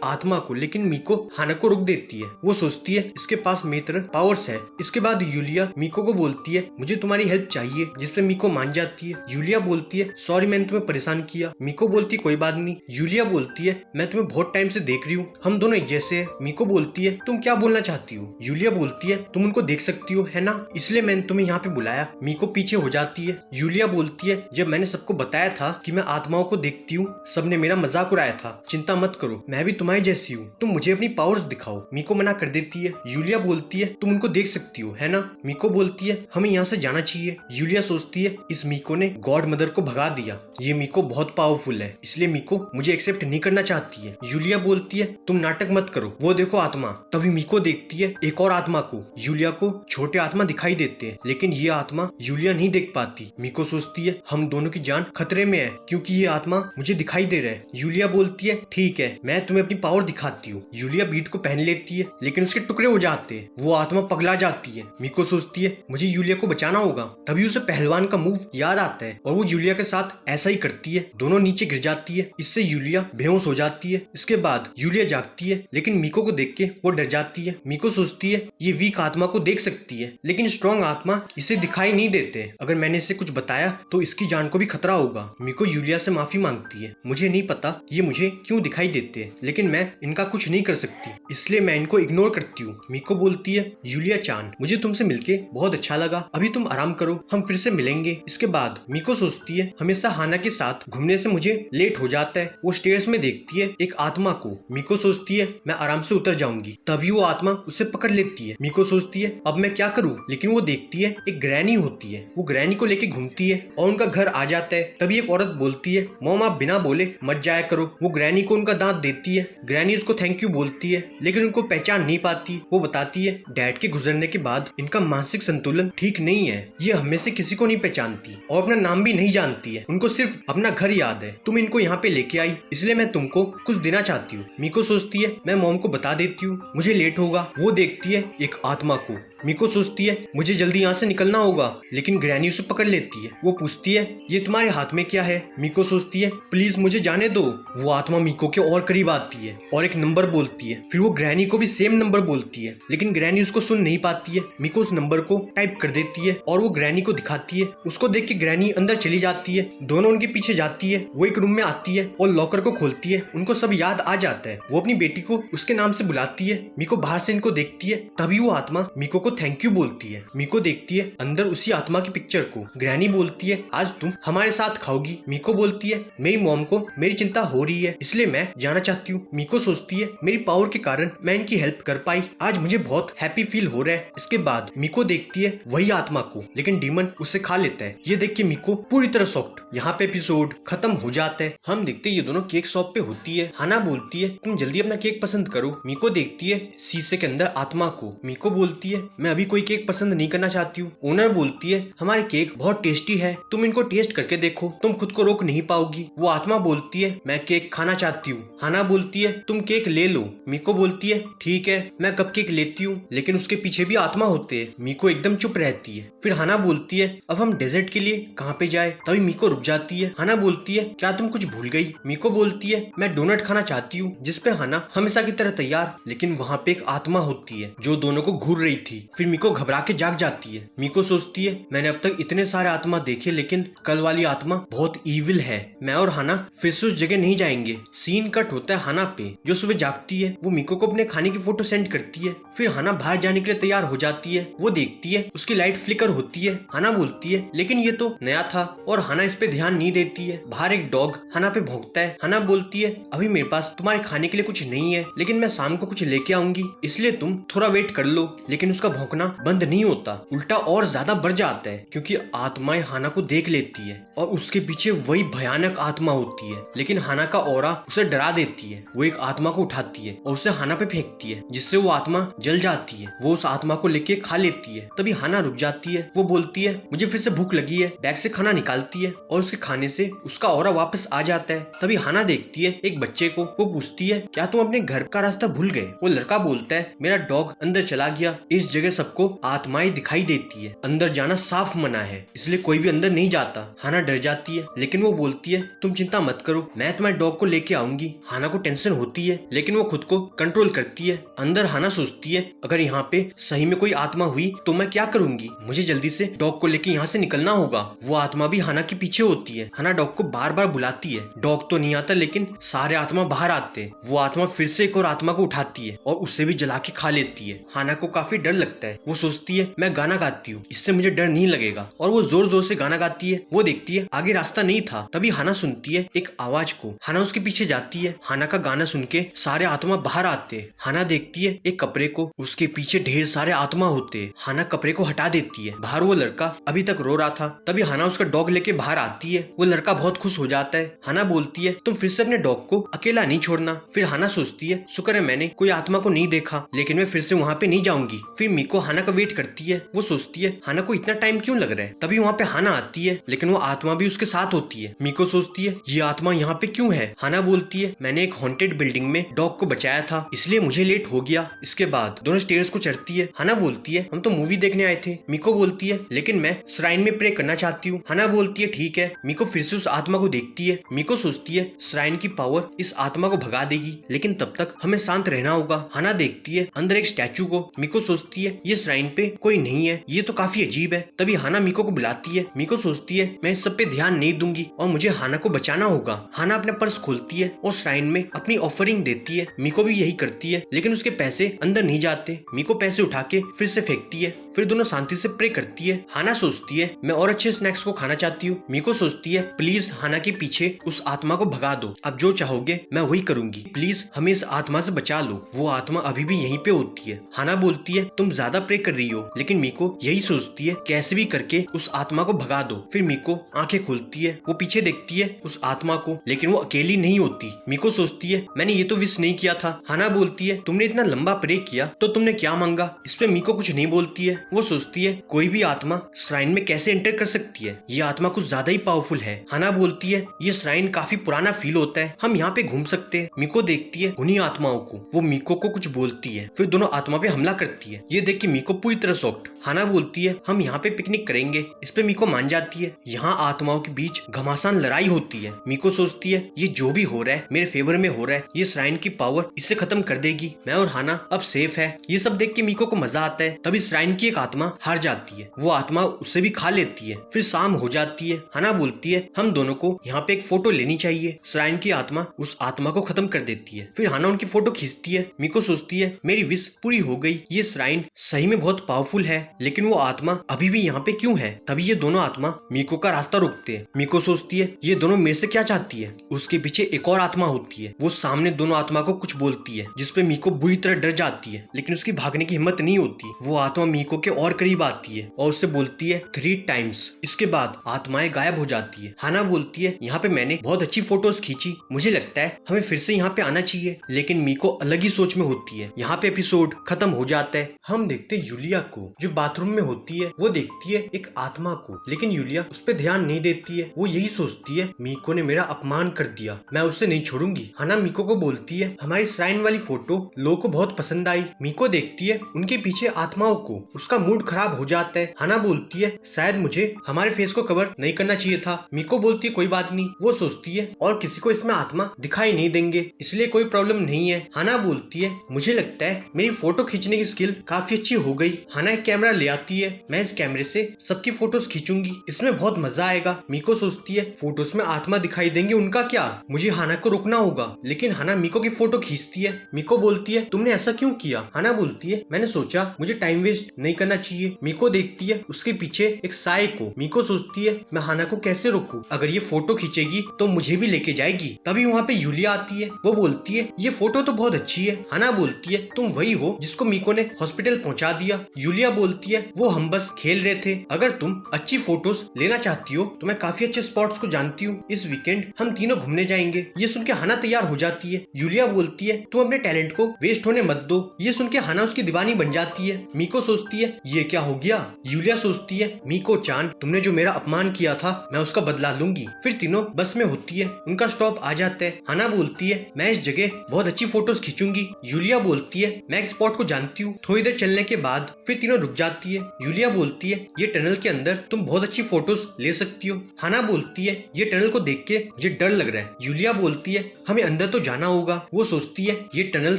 आत्मा को लेकिन मीको हाना को रोक देती है। वो सोचती है इसके पास मेरी तरह पावर्स है। इसके बाद यूलिया मीको को बोलती है मुझे तुम्हारी हेल्प चाहिए जिसपे मीको मान जाती है। यूलिया बोलती है सॉरी मैंने तुम्हें परेशान किया। मीको बोलती कोई बात नहीं। यूलिया बोलती है मैं तुम्हें बहुत टाइम से देख रही हूँ हम दोनों एक जैसे हैं। मीको बोलती है तुम क्या बोलना चाहती हो। यूलिया बोलती है तुम उनको देख सकती हो है ना इसलिए मैंने तुम्हें यहाँ पे बुलाया। मीको पीछे हो जाती है। यूलिया बोलती है जब मैंने सबको बताया था कि मैं आत्माओं को देखती हूँ सबने मेरा मजाक उड़ाया था। चिंता मत करो मैं भी तुम्हारी जैसी हूँ तुम मुझे अपनी पावर्स दिखाओ। मीको मना कर देती है। यूलिया बोलती है तुम उनको देख सकती हो है ना। मीको बोलती है हमें यहाँ से जाना चाहिए। यूलिया सोचती है इस मीको ने गॉड मदर को भगा दिया। ये मीको बहुत पावरफुल है इसलिए मीको मुझे एक्सेप्ट नहीं करना चाहती है। यूलिया बोलती है तुम नाटक मत करो वो देखो आत्मा। तभी मीको देखती है एक और आत्मा को। यूलिया को छोटे आत्मा दिखाई देते हैं लेकिन ये आत्मा यूलिया नहीं देख पाती। मीको सोचती है हम दोनों की जान खतरे में है क्योंकि ये आत्मा मुझे दिखाई दे रहा है। यूलिया बोलती है ठीक है मैं तुम्हें अपनी पावर दिखाती हूँ। यूलिया बीट को पहन लेती है लेकिन उसके टुकड़े हो जाते हैं। वो आत्मा पगला जाती है। मीको सोचती है मुझे यूलिया को बचाना होगा। तभी उसे पहलवान का मूव याद आता है और वो यूलिया के साथ ऐसा ही करती है। दोनों नीचे गिर जाती है। इससे यूलिया बेहोश हो जाती है। इसके बाद यूलिया जागती है लेकिन मीको को देख के वो डर जाती है। मीको सोचती है ये वीक आत्मा को देख सकती है लेकिन स्ट्रॉन्ग आत्मा इसे दिखाई नहीं देते। अगर मैंने इसे कुछ बताया तो इसकी जान को भी खतरा होगा। मीको यूलिया से माफी मांगती है। मुझे नहीं पता ये मुझे क्यों दिखाई देते हैं लेकिन मैं इनका कुछ नहीं कर सकती इसलिए मैं इनको इग्नोर करती हूँ। मीको बोलती है यूलिया चान मुझे तुमसे मिलके बहुत अच्छा लगा। अभी तुम आराम करो हम फिर से मिलेंगे। इसके बाद मीको सोचती है हमेशा हाना के साथ घूमने से मुझे लेट हो जाता है। वो स्टेयर्स में देखती है एक आत्मा को। मीको सोचती है मैं आराम से उतर जाऊंगी। तभी वो आत्मा उसे पकड़ लेती है। मीको सोचती है अब मैं क्या करूं लेकिन वो देखती है एक ग्रैनी होती है। वो ग्रैनी को लेके घूमती है और उनका घर आ जाता है। तभी एक औरत बोलती है मॉम आप बिना बोले मत जाया करो। वो ग्रैनी को उनका दांत देती है। ग्रैनी उसको थैंक यू बोलती है लेकिन उनको पहचान नहीं पाती। वो बताती है डैड के गुजरने के बाद इनका मानसिक संतुलन ठीक नहीं है। ये हमें से किसी को नहीं पहचानती और अपना नाम भी नहीं जानती है। उनको सिर्फ अपना घर याद है। तुम इनको यहाँ पे लेके आई इसलिए मैं तुमको कुछ देना चाहती हूँ। मीको सोचती है मैं मॉम को बता देती हूँ मुझे लेट होगा। वो देखती है एक आत्मा को। मीको सोचती है मुझे जल्दी यहाँ से निकलना होगा लेकिन ग्रैनी उसे पकड़ लेती है। वो पूछती है ये तुम्हारे हाथ में क्या है। मीको सोचती है प्लीज मुझे जाने दो। वो आत्मा मीको के और करीब आती है और एक नंबर बोलती है। फिर वो ग्रैनी को भी सेम नंबर बोलती है लेकिन ग्रैनी उसको सुन नहीं पाती है। मीको उस नंबर को टाइप कर देती है और वो ग्रैनी को दिखाती है। उसको देख के ग्रैनी अंदर चली जाती है। दोनों उनके पीछे जाती है। वो एक रूम में आती है और लॉकर को खोलती है। उनको सब याद आ जाता है। वो अपनी बेटी को उसके नाम से बुलाती है। मीको बाहर से इनको देखती है। तभी वो आत्मा मीको को थैंक यू बोलती है। मीको देखती है अंदर उसी आत्मा की पिक्चर को। ग्रैनी बोलती है आज तुम हमारे साथ खाओगी। मीको बोलती है मेरी मॉम को मेरी चिंता हो रही है इसलिए मैं जाना चाहती हूँ। मीको सोचती है मेरी पावर के कारण मैं इनकी हेल्प कर पाई। आज मुझे बहुत हैप्पी फील हो रहा है। इसके बाद मीको देखती है वही आत्मा को लेकिन डीमन उसे खा लेता है। ये देख के मीको पूरी तरह शॉक्ड। यहाँ पे एपिसोड खत्म हो जाता है। हम देखते ये दोनों केक शॉप पे होती है। हाना बोलती है तुम जल्दी अपना केक पसंद करो। मीको देखती है शीशे के अंदर आत्मा को। मीको बोलती है मैं अभी कोई केक पसंद नहीं करना चाहती हूँ। ओनर बोलती है हमारे केक बहुत टेस्टी है तुम इनको टेस्ट करके देखो तुम खुद को रोक नहीं पाओगी। वो आत्मा बोलती है मैं केक खाना चाहती हूँ। हाना बोलती है तुम केक ले लो। मीको बोलती है ठीक है मैं कपकेक लेती हूँ लेकिन उसके पीछे भी आत्मा होते हैं। मीको एकदम चुप रहती है। फिर हाना बोलती है अब हम डेजर्ट के लिए कहाँ पे जाए। तभी मीको रुक जाती है। हाना बोलती है क्या तुम कुछ भूल गई। मीको बोलती है मैं डोनट खाना चाहती हूँ। जिसपे हाना हमेशा की तरह तैयार। लेकिन वहाँ पे एक आत्मा होती है जो दोनों को घूर रही थी। फिर मीको घबरा के जाग जाती है। मीको सोचती है मैंने अब तक इतने सारे आत्मा देखे लेकिन कल वाली आत्मा बहुत ईविल है, मैं और हाना फिर से उस जगह नहीं जाएंगे। सीन कट होता है हाना पे जो सुबह जागती है। वो मीको को अपने खाने की फोटो सेंड करती है। फिर हाना बाहर जाने के लिए तैयार हो जाती है। वो देखती है उसकी लाइट फ्लिकर होती है। हाना बोलती है लेकिन ये तो नया था और हाना इस पे ध्यान नहीं देती है। बाहर एक डॉग हाना पे भौंकता है। हाना बोलती है अभी मेरे पास तुम्हारे खाने के लिए कुछ नहीं है लेकिन मैं शाम को कुछ लेके आऊंगी, इसलिए तुम थोड़ा वेट कर लो। लेकिन उसका भौंकना बंद नहीं होता, उल्टा और ज्यादा बढ़ जाता है क्योंकि आत्माएं हाना को देख लेती है और उसके पीछे वही भयानक आत्मा होती है। लेकिन हाना का ऑरा उसे डरा देती है। वो एक आत्मा को उठाती है और उसे हाना पे फेंकती है जिससे वो आत्मा जल जाती है। वो उस आत्मा को लेके खा लेती है। तभी हाना रुक जाती है। वो बोलती है मुझे फिर से भूख लगी है। बैग से खाना निकालती है और उसके खाने से उसका ऑरा वापस आ जाता है। तभी हाना देखती है एक बच्चे को। वो पूछती है क्या तुम अपने घर का रास्ता भूल गए? वो लड़का बोलता है मेरा डॉग अंदर चला गया। इस जगह सबको आत्माएं दिखाई देती है, अंदर जाना साफ मना है, इसलिए कोई भी अंदर नहीं जाता। हाना डर जाती है लेकिन वो बोलती है तुम चिंता मत करो, मैं तुम्हारे डॉग को लेके आऊंगी। हाना को टेंशन होती है लेकिन वो खुद को कंट्रोल करती है। अंदर हाना सोचती है अगर यहाँ पे सही में कोई आत्मा हुई तो मैं क्या करूंगी, मुझे जल्दी से डॉग को लेके यहाँ से निकलना होगा। वो आत्मा भी हाना के पीछे होती है। हाना डॉग को बार बार बुलाती है, डॉग तो नहीं आता लेकिन सारे आत्मा बाहर आते। वो आत्मा फिर से एक और आत्मा को उठाती है और उसे भी जला के खा लेती है। हाना को काफी डर लगता है। वो सोचती है मैं गाना गाती हूँ, इससे मुझे डर नहीं लगेगा, और वो जोर जोर से गाना गाती है। वो देखती है आगे रास्ता नहीं था। तभी हाना सुनती है एक आवाज को। हाना उसके पीछे जाती है। हाना का गाना सुन के सारे आत्मा बाहर आते। हाना देखती है एक कपड़े को, उसके पीछे ढेर सारे आत्मा होते। हाना कपड़े को हटा देती है। बाहर वो लड़का अभी तक रो रहा था। तभी हाना उसका डॉग लेके बाहर आती है। वो लड़का बहुत खुश हो जाता है। हाना बोलती है तुम फिर से अपने डॉग को अकेला नहीं छोड़ना। फिर हाना सोचती है शुक्र है मैंने कोई आत्मा को नहीं देखा, लेकिन मैं फिर से वहाँ पे नहीं जाऊंगी। फिर मीको हाना का वेट करती है। वो सोचती है हाना को इतना टाइम क्यों लग रहा है। तभी वहाँ पे हाना आती है लेकिन वो आत्मा भी उसके साथ होती है। मीको सोचती है ये आत्मा यहाँ पे क्यों है। हाना बोलती है मैंने एक हॉन्टेड बिल्डिंग में डॉग को बचाया था, इसलिए मुझे लेट हो गया। इसके बाद दोनों स्टेयर्स को चढ़ती है। हाना बोलती है हम तो मूवी देखने आए थे। मीको बोलती है लेकिन मैं श्राइन में प्रे करना चाहती हूँ। हाना बोलती है ठीक है। मीको फिर से उस आत्मा को देखती है। मीको सोचती है श्राइन की पावर इस आत्मा को भगा देगी, लेकिन तब तक हमें शांत रहना होगा। हाना देखती है अंदर एक स्टैचू को। मीको सोचती है ये श्राइन पे कोई नहीं है, ये तो काफी अजीब है। तभी हाना मीको को बुलाती है। मीको सोचती है मैं इस सब पे ध्यान नहीं दूंगी और मुझे हाना को बचाना होगा। हाना अपना पर्स खोलती है और श्राइन में अपनी ऑफरिंग देती है। मीको भी यही करती है लेकिन उसके पैसे अंदर नहीं जाते। मीको पैसे उठा के फिर से फेंकती है। फिर दोनों शांति से प्रे करती है। हाना सोचती है मैं और अच्छे स्नैक्स को खाना चाहती हूँ। मीको सोचती है प्लीज हाना के पीछे उस आत्मा को भगा दो, अब जो चाहोगे मैं वही करूंगी, प्लीज हमें इस आत्मा से बचा लो। वो आत्मा अभी भी यहीं पे होती है। हाना बोलती है तुम ज्यादा प्रे कर रही हो, लेकिन मीको यही सोचती है कैसे भी करके उस आत्मा को भगा दो। फिर मीको आंखें खोलती है। वो पीछे देखती है उस आत्मा को, लेकिन वो अकेली नहीं होती। मीको सोचती है मैंने ये तो विश नहीं किया था। हाना बोलती है तुमने इतना लंबा प्रे किया तो तुमने क्या मांगा। इस पे मीको कुछ नहीं बोलती है। वो सोचती है कोई भी आत्मा श्राइन में कैसे एंटर कर सकती है, ये आत्मा कुछ ज्यादा ही पावरफुल है। हाना बोलती है ये श्राइन काफी पुराना फील होता है, हम यहाँ पे घूम सकते हैं। मीको देखती है उन्हीं आत्माओं को। वो मीको को कुछ बोलती है। फिर दोनों आत्मा पे हमला करती है। ये देख के मीको पूरी तरह शॉक्ड। हाना बोलती है हम यहाँ पे पिकनिक करेंगे। इस पे मीको मान जाती है। यहाँ आत्माओं के बीच घमासान लड़ाई होती है। मीको सोचती है ये जो भी हो रहा है मेरे फेवर में हो रहा है, ये श्राइन की पावर इसे खत्म कर देगी, मैं और हाना अब सेफ है। ये सब देख के मीको को मजा आता है। तभी श्राइन की एक आत्मा हार जाती है। वो आत्मा उसे भी खा लेती है। फिर शाम हो जाती है। हाना बोलती है हम दोनों को यहाँ पे एक फोटो लेनी चाहिए। श्राइन की आत्मा उस आत्मा को खत्म कर देती है। फिर हाना उनकी फोटो खींचती है। मीको सोचती है मेरी विश पूरी हो गई, ये श्राइन सही में बहुत पावरफुल है, लेकिन वो आत्मा अभी भी यहाँ पे क्यों है। तभी ये दोनों आत्मा मीको का रास्ता रोकते हैं। मीको सोचती है ये दोनों मेरे से क्या चाहती है। उसके पीछे एक और आत्मा होती है। वो सामने दोनों आत्मा को कुछ बोलती है जिसपे मीको बुरी तरह डर जाती है, लेकिन उसकी भागने की हिम्मत नहीं होती। वो आत्मा मीको के और करीब आती है और उससे बोलती है 3 टाइम्स। इसके बाद आत्माएं गायब हो जाती है। हाना बोलती है यहाँ पे मैंने बहुत अच्छी फोटोज खींची, मुझे लगता है हमें फिर से यहाँ पे आना चाहिए, लेकिन मीको अलग ही सोच में होती है। यहाँ पे एपिसोड खत्म हो जाता है। हम देखते यूलिया को जो बाथरूम में होती है। वो देखती है एक आत्मा को, लेकिन यूलिया उस पर ध्यान नहीं देती है। वो यही सोचती है मीको ने मेरा अपमान कर दिया, मैं उसे नहीं छोड़ूंगी। हाना मीको को बोलती है हमारी श्राइन वाली फोटो लोगों को बहुत पसंद आई। मीको देखती है उनके पीछे आत्माओं को, उसका मूड खराब हो जाता है। हाना बोलती है शायद मुझे हमारे फेस को कवर नहीं करना चाहिए था। मीको बोलती है कोई बात नहीं। वो सोचती है और किसी को इसमें आत्मा दिखाई नहीं देंगे, इसलिए कोई प्रॉब्लम नहीं है। हाना बोलती है मुझे लगता है मेरी फोटो खींचने की स्किल काफी काफी अच्छी हो गई। हाना एक कैमरा ले आती है, मैं इस कैमरे से सबकी फोटोज खींचूंगी, इसमें बहुत मजा आएगा। मीको सोचती है फोटोज में आत्मा दिखाई देंगे, उनका क्या, मुझे हाना को रोकना होगा। लेकिन हाना मीको की फोटो खींचती है। मीको बोलती है तुमने ऐसा क्यों किया? हाना बोलती है मैंने सोचा मुझे टाइम वेस्ट नहीं करना चाहिए। मीको देखती है उसके पीछे एक साए को। मीको सोचती है मैं हाना को कैसे रोकूं, अगर ये फोटो खींचेगी तो मुझे भी लेके जाएगी। तभी वहाँ पे यूलिया आती है, वो बोलती है ये फोटो तो बहुत अच्छी है। हाना बोलती है तुम वही हो जिसको मीको ने हॉस्पिटल पहुँचा दिया। यूलिया बोलती है वो हम बस खेल रहे थे, अगर तुम अच्छी फोटोज लेना चाहती हो तो मैं काफी अच्छे स्पॉट्स को जानती हूँ, इस वीकेंड हम तीनों घूमने जाएंगे। ये सुन के हाना तैयार हो जाती है। यूलिया बोलती है तुम अपने टैलेंट को वेस्ट होने मत दो। ये सुन के हाना उसकी दीवानी बन जाती है। मीको सोचती है ये क्या हो गया। यूलिया सोचती है मीको चान तुमने जो मेरा अपमान किया था मैं उसका बदला लूंगी। फिर तीनों बस में होती है, उनका स्टॉप आ जाता है। हाना बोलती है मैं इस जगह बहुत अच्छी फोटोज खींचूंगी। यूलिया बोलती है मैं एक स्पॉट को जानती हूँ। थोड़ी देर चलने के बाद फिर तीनों रुक जाती है। यूलिया बोलती है ये टनल के अंदर तुम बहुत अच्छी फोटोज ले सकती हो। हाना बोलती है ये टनल को देख के मुझे डर लग रहा है। यूलिया बोलती है हमें अंदर तो जाना होगा। वो सोचती है ये टनल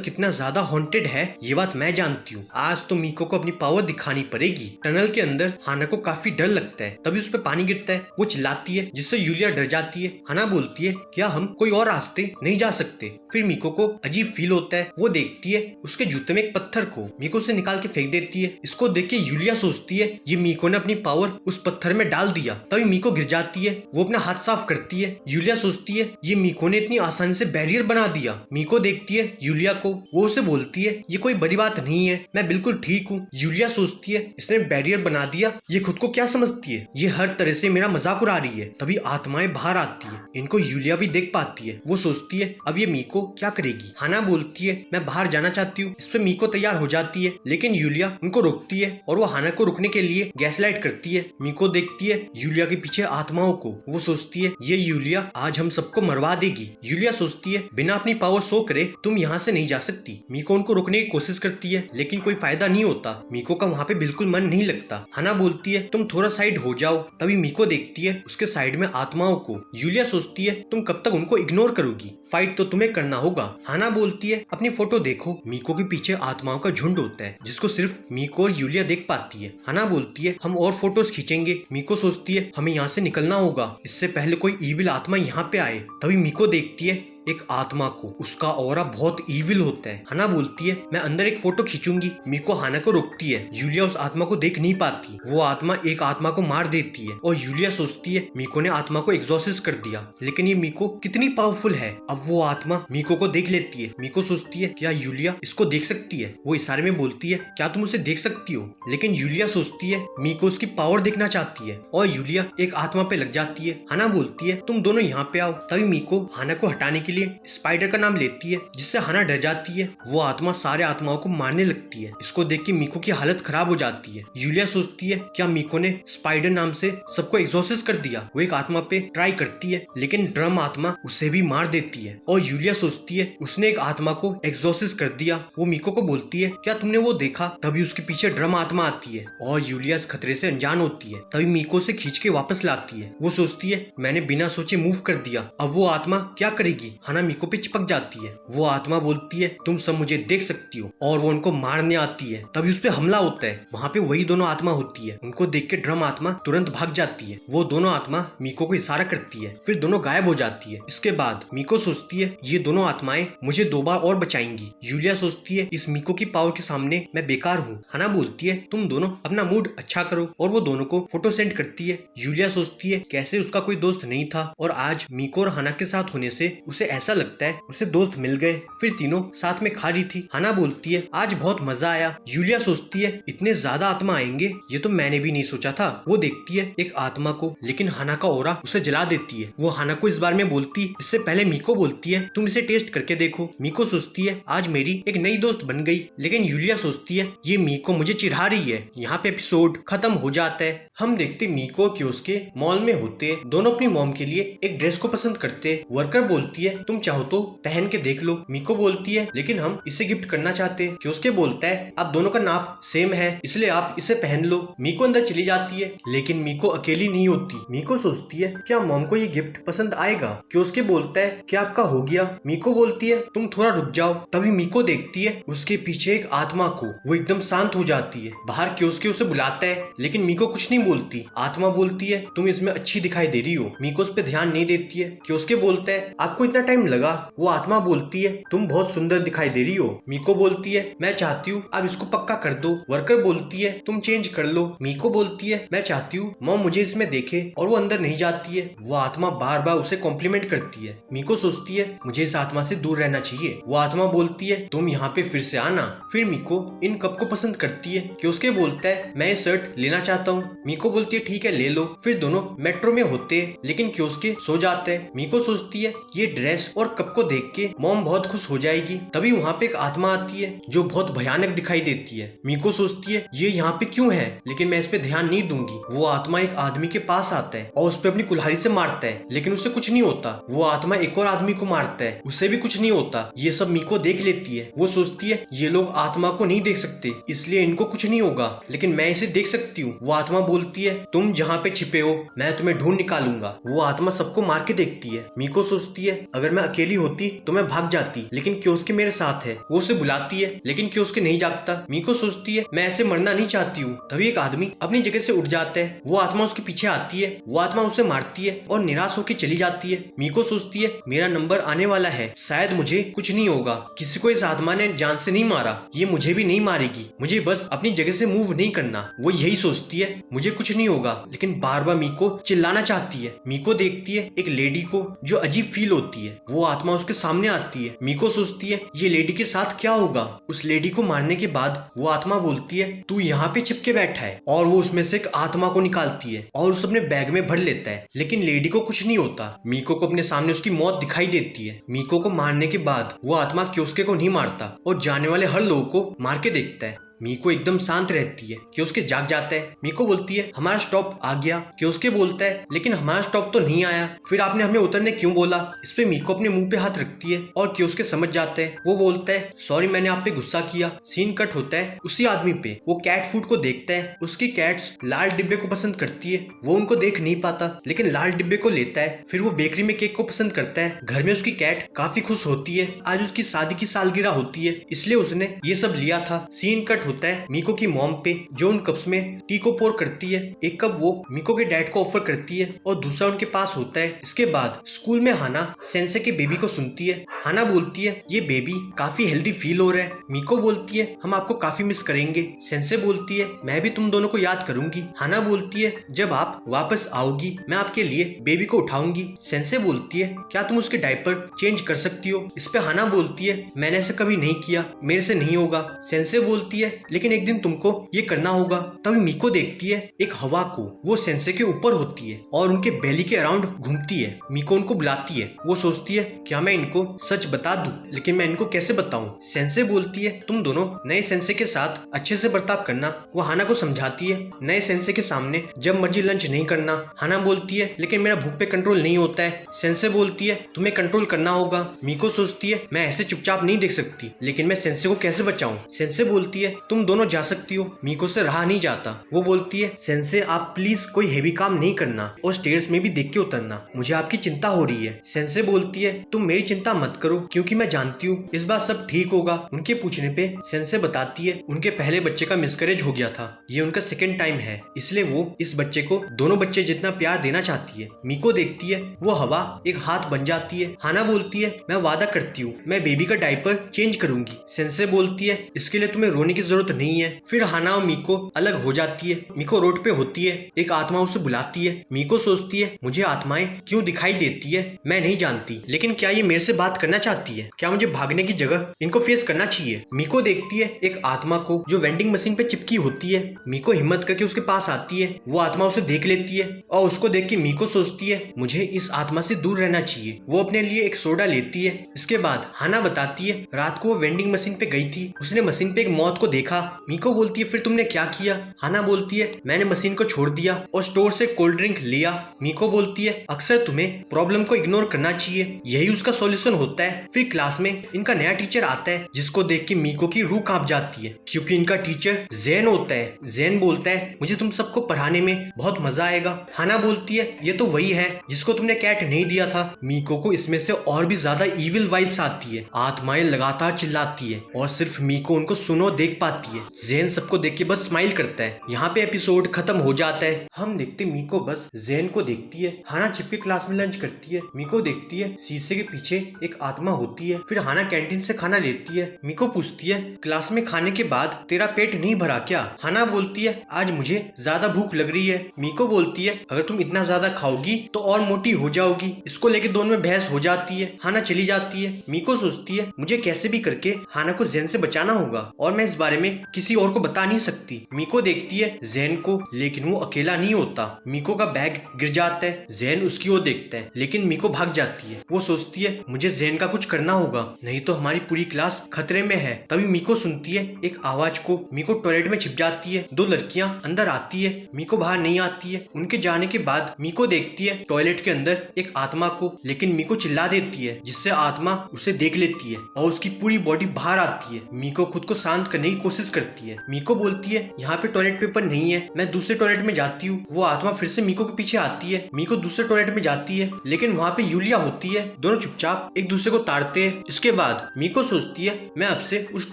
कितना ज्यादा हॉन्टेड है ये बात मैं जानती हूँ, आज तो मीको को अपनी पावर दिखानी पड़ेगी। टनल के अंदर हाना को काफी डर लगता है, तभी उस पर पानी गिरता है। वो चिल्लाती है जिससे यूलिया डर जाती है। हाना बोलती है क्या हम कोई और रास्ते नहीं जा सकते। फिर मीको को अजीब फील होता है, वो देखती है उसके जूते में एक पत्थर को, मीको से निकाल के फेंक देती है। इसको देख के यूलिया सोचती है ये मीको ने अपनी पावर उस पत्थर में डाल दिया, तभी मीको गिर जाती है। वो अपना हाथ साफ करती है। यूलिया सोचती है ये मीको ने इतनी आसानी से बैरियर बना दिया। मीको देखती है यूलिया को, वो उसे बोलती है ये कोई बड़ी बात नहीं है, मैं बिल्कुल ठीक हूँ। यूलिया सोचती है इसने बैरियर बना दिया, ये खुद को क्या समझती है, ये हर तरह से मेरा मजाक उड़ा रही है। तभी आत्माएं बाहर आती है, इनको यूलिया भी देख पाती है। वो सोचती है अब ये मीको क्या करेगी। हाना बोलती है मैं बाहर जाना चाहती हूँ। इस पे मीको तैयार हो जाती है, लेकिन यूलिया उनको रोकती है और वो हाना को रुकने के लिए गैस लाइट करती है। मीको देखती है यूलिया के पीछे आत्माओं को, वो सोचती है ये यूलिया आज हम सबको मरवा देगी। यूलिया सोचती है बिना अपनी पावर शो करे तुम यहाँ से नहीं जा सकती। मीको उनको रोकने की कोशिश करती है, लेकिन कोई फायदा नहीं होता। मीको का वहाँ पे बिल्कुल मन नहीं लगता। हाना बोलती है तुम थोड़ा साइड हो जाओ। तभी मीको देखती है उसके साइड में आत्माओं को। यूलिया सोचती है तुम कब तक उनको इग्नोर करोगी, फाइट तो तुम्हें करना होगा। हाना बोलती है अपनी फोटो देखो। मीको के पीछे आत्माओं का झुंड होता है जिसको सिर्फ मीको और यूलिया देख पाती है। हाना बोलती है हम और फोटोज खींचेंगे। मीको सोचती है हमें यहाँ से निकलना होगा, इससे पहले कोई ईविल आत्मा यहाँ पे आए। तभी मीको देखती है एक आत्मा को, उसका ऑरा बहुत ईविल होता है। हाना बोलती है मैं अंदर एक फोटो खींचूंगी। मीको हाना को रोकती है। यूलिया उस आत्मा को देख नहीं पाती, वो आत्मा एक आत्मा को मार देती है और यूलिया सोचती है मीको ने आत्मा को एग्जॉसिस्ट कर दिया, लेकिन ये मीको कितनी पावरफुल है। अब वो आत्मा मीको को देख लेती है। मीको सोचती है क्या यूलिया इसको देख सकती है। वो इशारे में बोलती है क्या तुम उसे देख सकती हो, लेकिन यूलिया सोचती है मीको उसकी पावर देखना चाहती है और यूलिया एक आत्मा पे लग जाती है। हाना बोलती है तुम दोनों यहाँ पे आओ। तभी मीको हाना को हटाने के लिए स्पाइडर का नाम लेती है, जिससे हाना डर जाती है। वो आत्मा सारे आत्माओं को मारने लगती है। इसको देख के मीको की हालत खराब हो जाती है। यूलिया सोचती है क्या मीको ने स्पाइडर नाम से सबको एग्जॉसिस्ट कर दिया। वो एक आत्मा पे ट्राई करती है, लेकिन ड्रम आत्मा उसे भी मार देती है और यूलिया सोचती है उसने एक आत्मा को एग्जॉसिस्ट कर दिया। वो मीको को बोलती है क्या तुमने वो देखा। तभी उसके पीछे ड्रम आत्मा आती है और यूलिया इस खतरे से अनजान होती है। तभी मीको से खींच के वापस लाती है। वो सोचती है मैंने बिना सोचे मूव कर दिया, अब वो आत्मा क्या करेगी। हाना मीको पे चिपक जाती है। वो आत्मा बोलती है तुम सब मुझे देख सकती हो और वो उनको मारने आती है। तभी उस पे हमला होता है। वहाँ पे वही दोनों आत्मा होती है। उनको देख के ड्रम आत्मा तुरंत भाग जाती है। वो दोनों आत्मा मीको को इशारा करती है, फिर दोनों गायब हो जाती है। इसके बाद मीको सोचती है ये दोनों आत्माएं मुझे 2 बार और बचाएंगी। यूलिया सोचती है इस मीको की पावर के सामने मैं बेकार हूँ। हाना बोलती है तुम दोनों अपना मूड अच्छा करो और वो दोनों को फोटो सेंड करती है। यूलिया सोचती है कैसे उसका कोई दोस्त नहीं था और आज मीको और हाना के साथ होने से उसे ऐसा लगता है उसे दोस्त मिल गए। फिर तीनों साथ में खा रही थी। हाना बोलती है आज बहुत मजा आया। यूलिया सोचती है इतने ज्यादा आत्मा आएंगे ये तो मैंने भी नहीं सोचा था। वो देखती है एक आत्मा को, लेकिन हाना का ऑरा उसे जला देती है। वो हाना को इस बारे में बोलती इससे पहले मीको बोलती है तुम इसे टेस्ट करके देखो। मीको सोचती है आज मेरी एक नई दोस्त बन गई, लेकिन यूलिया सोचती है ये मीको मुझे चिढ़ा रही है। यहाँ पे एपिसोड खत्म हो जाता है। हम देखते मीको और क्योस्के मॉल में होते, दोनों अपनी मॉम के लिए एक ड्रेस को पसंद करते। वर्कर बोलती है तुम चाहो तो पहन के देख लो। मीको बोलती है लेकिन हम इसे गिफ्ट करना चाहते। क्योस्के बोलता है आप दोनों का नाप सेम है इसलिए आप इसे पहन लो। मीको अंदर चली जाती है लेकिन मीको अकेली नहीं होती। मीको सोचती है क्या मॉम को ये गिफ्ट पसंद आएगा। क्योस्के बोलता है क्या आपका हो गया। मीको बोलती है तुम थोड़ा रुक जाओ। तभी मीको देखती है उसके पीछे एक आत्मा को। वो एकदम शांत हो जाती है। बाहर क्योस्के उसे बुलाता है लेकिन मीको कुछ नहीं बोलती। आत्मा बोलती है तुम इसमें अच्छी दिखाई दे रही हो। मीको उस पर ध्यान नहीं देती है। क्योस्के बोलता है आपको इतना टाइम लगा। वो आत्मा बोलती है तुम बहुत सुंदर दिखाई दे रही हो। मीको बोलती है मैं चाहती हूँ आप इसको पक्का कर दो। वर्कर बोलती है तुम चेंज कर लो। मीको बोलती है मैं चाहती हूँ मॉम मुझे इसमें देखे और वो अंदर नहीं जाती है। वो आत्मा बार बार उसे कॉम्प्लीमेंट करती है। मीको सोचती है मुझे इस आत्मा से दूर रहना चाहिए। वो आत्मा बोलती है तुम यहाँ पे फिर से आना। फिर मीको इन कप को पसंद करती है। क्योस्के बोलता है मैं ये शर्ट लेना चाहता हूँ। मीको बोलती है ठीक है ले लो। फिर दोनों मेट्रो में होते हैं लेकिन क्योस्के सो जाते हैं। मीको सोचती है ये ड्रेस और कप को देख के मॉम बहुत खुश हो जाएगी। तभी वहाँ पे एक आत्मा आती है जो बहुत भयानक दिखाई देती है। मीको सोचती है ये यहाँ पे क्यों है लेकिन मैं इस पे ध्यान नहीं दूंगी। वो आत्मा एक आदमी के पास आता है और उस पे अपनी कुल्हाड़ी से मारता है लेकिन उसे कुछ नहीं होता। वो आत्मा एक और आदमी को मारता है उसे भी कुछ नहीं होता। ये सब मीको देख लेती है। वो सोचती है ये लोग आत्मा को नहीं देख सकते इसलिए इनको कुछ नहीं होगा लेकिन मैं इसे देख सकती हूँ। वो आत्मा बोलती है तुम जहाँ पे छिपे हो मैं तुम्हें ढूंढ निकालूंगा। वो आत्मा सबको मार के देखती है। मीको सोचती है अगर मैं अकेली होती तो मैं भाग जाती लेकिन क्योस्के मेरे साथ है। वो उसे बुलाती है लेकिन क्योस्के नहीं जागता। मीको सोचती है मैं ऐसे मरना नहीं चाहती हूँ। तभी एक आदमी अपनी जगह से उठ जाता है। वो आत्मा उसके पीछे आती है। वो आत्मा उसे मारती है और निराश होकर चली जाती है। मीको सोचती है मेरा नंबर आने वाला है शायद मुझे कुछ नहीं होगा। किसी को इस आत्मा ने जान से नहीं मारा ये मुझे भी नहीं मारेगी। मुझे बस अपनी जगह से मूव नहीं करना। वो यही सोचती है मुझे कुछ नहीं होगा लेकिन बार बार मीको चिल्लाना चाहती है। मीको देखती है एक लेडी को जो अजीब फील होती है। वो आत्मा उसके सामने आती है। मीको सोचती है ये लेडी के साथ क्या होगा। उस लेडी को मारने के बाद वो आत्मा बोलती है तू यहाँ पे चिपके बैठा है और वो उसमें से एक आत्मा को निकालती है और उसे अपने बैग में भर लेता है लेकिन लेडी को कुछ नहीं होता। मीको को अपने सामने उसकी मौत दिखाई देती है। मीको को मारने के बाद वो आत्मा क्योस्के को नहीं मारता और जाने वाले हर लोगों को मार के देखता है। मीको एकदम शांत रहती है। क्योस्के जाग जाता है। मीको बोलती है हमारा स्टॉप आ गया। क्योस्के बोलता है लेकिन हमारा स्टॉप तो नहीं आया। फिर आपने हमें उतरने क्यों बोला। इस पे मीको अपने मुंह पे हाथ रखती है और क्योस्के समझ जाते हैं। वो बोलता है सॉरी मैंने आप पे गुस्सा किया। सीन कट होता है उसी आदमी पे। वो कैट फूड को देखता है। उसकी कैट्स लाल डिब्बे को पसंद करती है। वो उनको देख नहीं पाता लेकिन लाल डिब्बे को लेता है। फिर वो बेकरी में केक को पसंद करता है। घर में उसकी कैट काफी खुश होती है। आज उसकी शादी की सालगिरह होती है इसलिए उसने ये सब लिया था। सीन कट होता है मीको की मॉम पे जो उन कप्स में टी को पोर करती है। एक कप वो मीको के डैड को ऑफर करती है और दूसरा उनके पास होता है। इसके बाद स्कूल में हाना सेंसे के बेबी को सुनती है। हाना बोलती है ये बेबी काफी हेल्दी फील हो रहा है। मीको बोलती है हम आपको काफी मिस करेंगे। सेंसे बोलती है मैं भी तुम दोनों को याद करूंगी। हाना बोलती है जब आप वापस आओगी मैं आपके लिए बेबी को उठाऊंगी। सेंसे बोलती है क्या तुम उसके डायपर चेंज कर सकती हो। इस पे हाना बोलती है मैंने ऐसा कभी नहीं किया मेरे से नहीं होगा। सेंसे बोलती है लेकिन एक दिन तुमको ये करना होगा। तभी मीको देखती है एक हवा को। वो सेंसे के ऊपर होती है और उनके बेली के अराउंड घूमती है। मीको उनको बुलाती है। वो सोचती है क्या मैं इनको सच बता दूं लेकिन मैं इनको कैसे बताऊं। सेंसे बोलती है तुम दोनों नए सेंसे के साथ अच्छे से बर्ताव करना। वो हाना को समझाती है नए सेंसे के सामने जब मर्जी लंच नहीं करना। हाना बोलती है लेकिन मेरा भूख पे कंट्रोल नहीं होता है। सेंसे बोलती है तुम्हें कंट्रोल करना होगा। मीको सोचती है मैं ऐसे चुपचाप नहीं देख सकती लेकिन मैं सेंसे को कैसे बचाऊं। सेंसे बोलती है तुम दोनों जा सकती हो। मीको से रहा नहीं जाता। वो बोलती है सेंसे आप प्लीज कोई हेवी काम नहीं करना और स्टेयर्स में भी देख के उतरना मुझे आपकी चिंता हो रही है। सेंसे बोलती है तुम मेरी चिंता मत करो क्योंकि मैं जानती हूँ इस बार सब ठीक होगा। उनके पूछने पे सेंसे बताती है उनके पहले बच्चे का मिसकैरेज हो गया था। ये उनका सेकंड टाइम है इसलिए वो इस बच्चे को दोनों बच्चे जितना प्यार देना चाहती है। मीको देखती है वो हवा एक हाथ बन जाती है। हाना बोलती है मैं वादा करती हूँ मैं बेबी का डायपर चेंज करूंगी। सेंसे बोलती है इसके लिए तुम्हें रोने की जरूरत नहीं है। फिर हाना और मीको अलग हो जाती है। मीको रोड पे होती है। एक आत्मा उसे बुलाती है। मीको सोचती है मुझे आत्माएं क्यों दिखाई देती है मैं नहीं जानती लेकिन क्या ये मेरे से बात करना चाहती है। क्या मुझे भागने की जगह इनको फेस करना चाहिए। मीको देखती है एक आत्मा को जो वेंडिंग मशीन पे चिपकी होती है। मीको हिम्मत करके उसके पास आती है। वो आत्मा उसे देख लेती है और उसको देख के मीको सोचती है मुझे इस आत्मा से दूर रहना चाहिए। वो अपने लिए एक सोडा लेती है। इसके बाद हाना बताती है रात को वो वेंडिंग मशीन पे गई थी। उसने मशीन पे एक मौत को देखा देखा। मीको बोलती है फिर तुमने क्या किया? हाना बोलती है मैंने मशीन को छोड़ दिया और स्टोर से कोल्ड ड्रिंक लिया। मीको बोलती है अक्सर तुम्हें प्रॉब्लम को इग्नोर करना चाहिए, यही उसका सॉल्यूशन होता है। फिर क्लास में इनका नया टीचर आता है जिसको देख के मीको की रूह कांप जाती है क्योंकि इनका टीचर ज़ेन होता है। ज़ेन बोलता है मुझे तुम सबको पढ़ाने में बहुत मजा आएगा। हाना बोलती है ये तो वही है जिसको तुमने कैट नहीं दिया था। मीको को इसमें से और भी ज्यादा इविल वाइब्स आती है। आत्माएं लगातार चिल्लाती है और सिर्फ मीको उनको सुनो देख पाती है। ज़ेन सबको देख के बस स्माइल करता है। यहाँ पे एपिसोड खत्म हो जाता है। हम देखते मीको बस ज़ेन को देखती है। हाना छिपके क्लास में लंच करती है। मीको देखती है शीशे के पीछे एक आत्मा होती है। फिर हाना कैंटीन से खाना लेती है। मीको पूछती है क्लास में खाने के बाद तेरा पेट नहीं भरा क्या? हाना बोलती है आज मुझे ज्यादा भूख लग रही है। मीको बोलती है अगर तुम इतना ज्यादा खाओगी तो और मोटी हो जाओगी। इसको लेके दोनों में बहस हो जाती है। हाना चली जाती है। मीको सोचती है मुझे कैसे भी करके हाना को ज़ेन से बचाना होगा और मैं इस बारे में किसी और को बता नहीं सकती। मीको देखती है ज़ेन को, लेकिन वो अकेला नहीं होता। मीको का बैग गिर जाता है। ज़ेन उसकी ओर देखता है लेकिन मीको भाग जाती है। वो सोचती है मुझे ज़ेन का कुछ करना होगा, नहीं तो हमारी पूरी क्लास खतरे में है। तभी मीको सुनती है एक आवाज को। मीको टॉयलेट में छिप जाती है। दो लड़कियां अंदर आती है। मीको बाहर नहीं आती है। उनके जाने के बाद मीको देखती है टॉयलेट के अंदर एक आत्मा को, लेकिन मीको चिल्ला देती है जिससे आत्मा उसे देख लेती है और उसकी पूरी बॉडी बाहर आती है। मीको खुद को शांत करने की कोशिश करती है। मीको बोलती है यहाँ पे टॉयलेट पेपर नहीं है, मैं दूसरे टॉयलेट में जाती हूँ। वो आत्मा फिर से मीको के पीछे आती है। मीको दूसरे टॉयलेट में जाती है लेकिन वहाँ पे यूलिया होती है। दोनों चुपचाप एक दूसरे को ताड़ते हैं। इसके बाद मीको सोचती है मैं अब से उस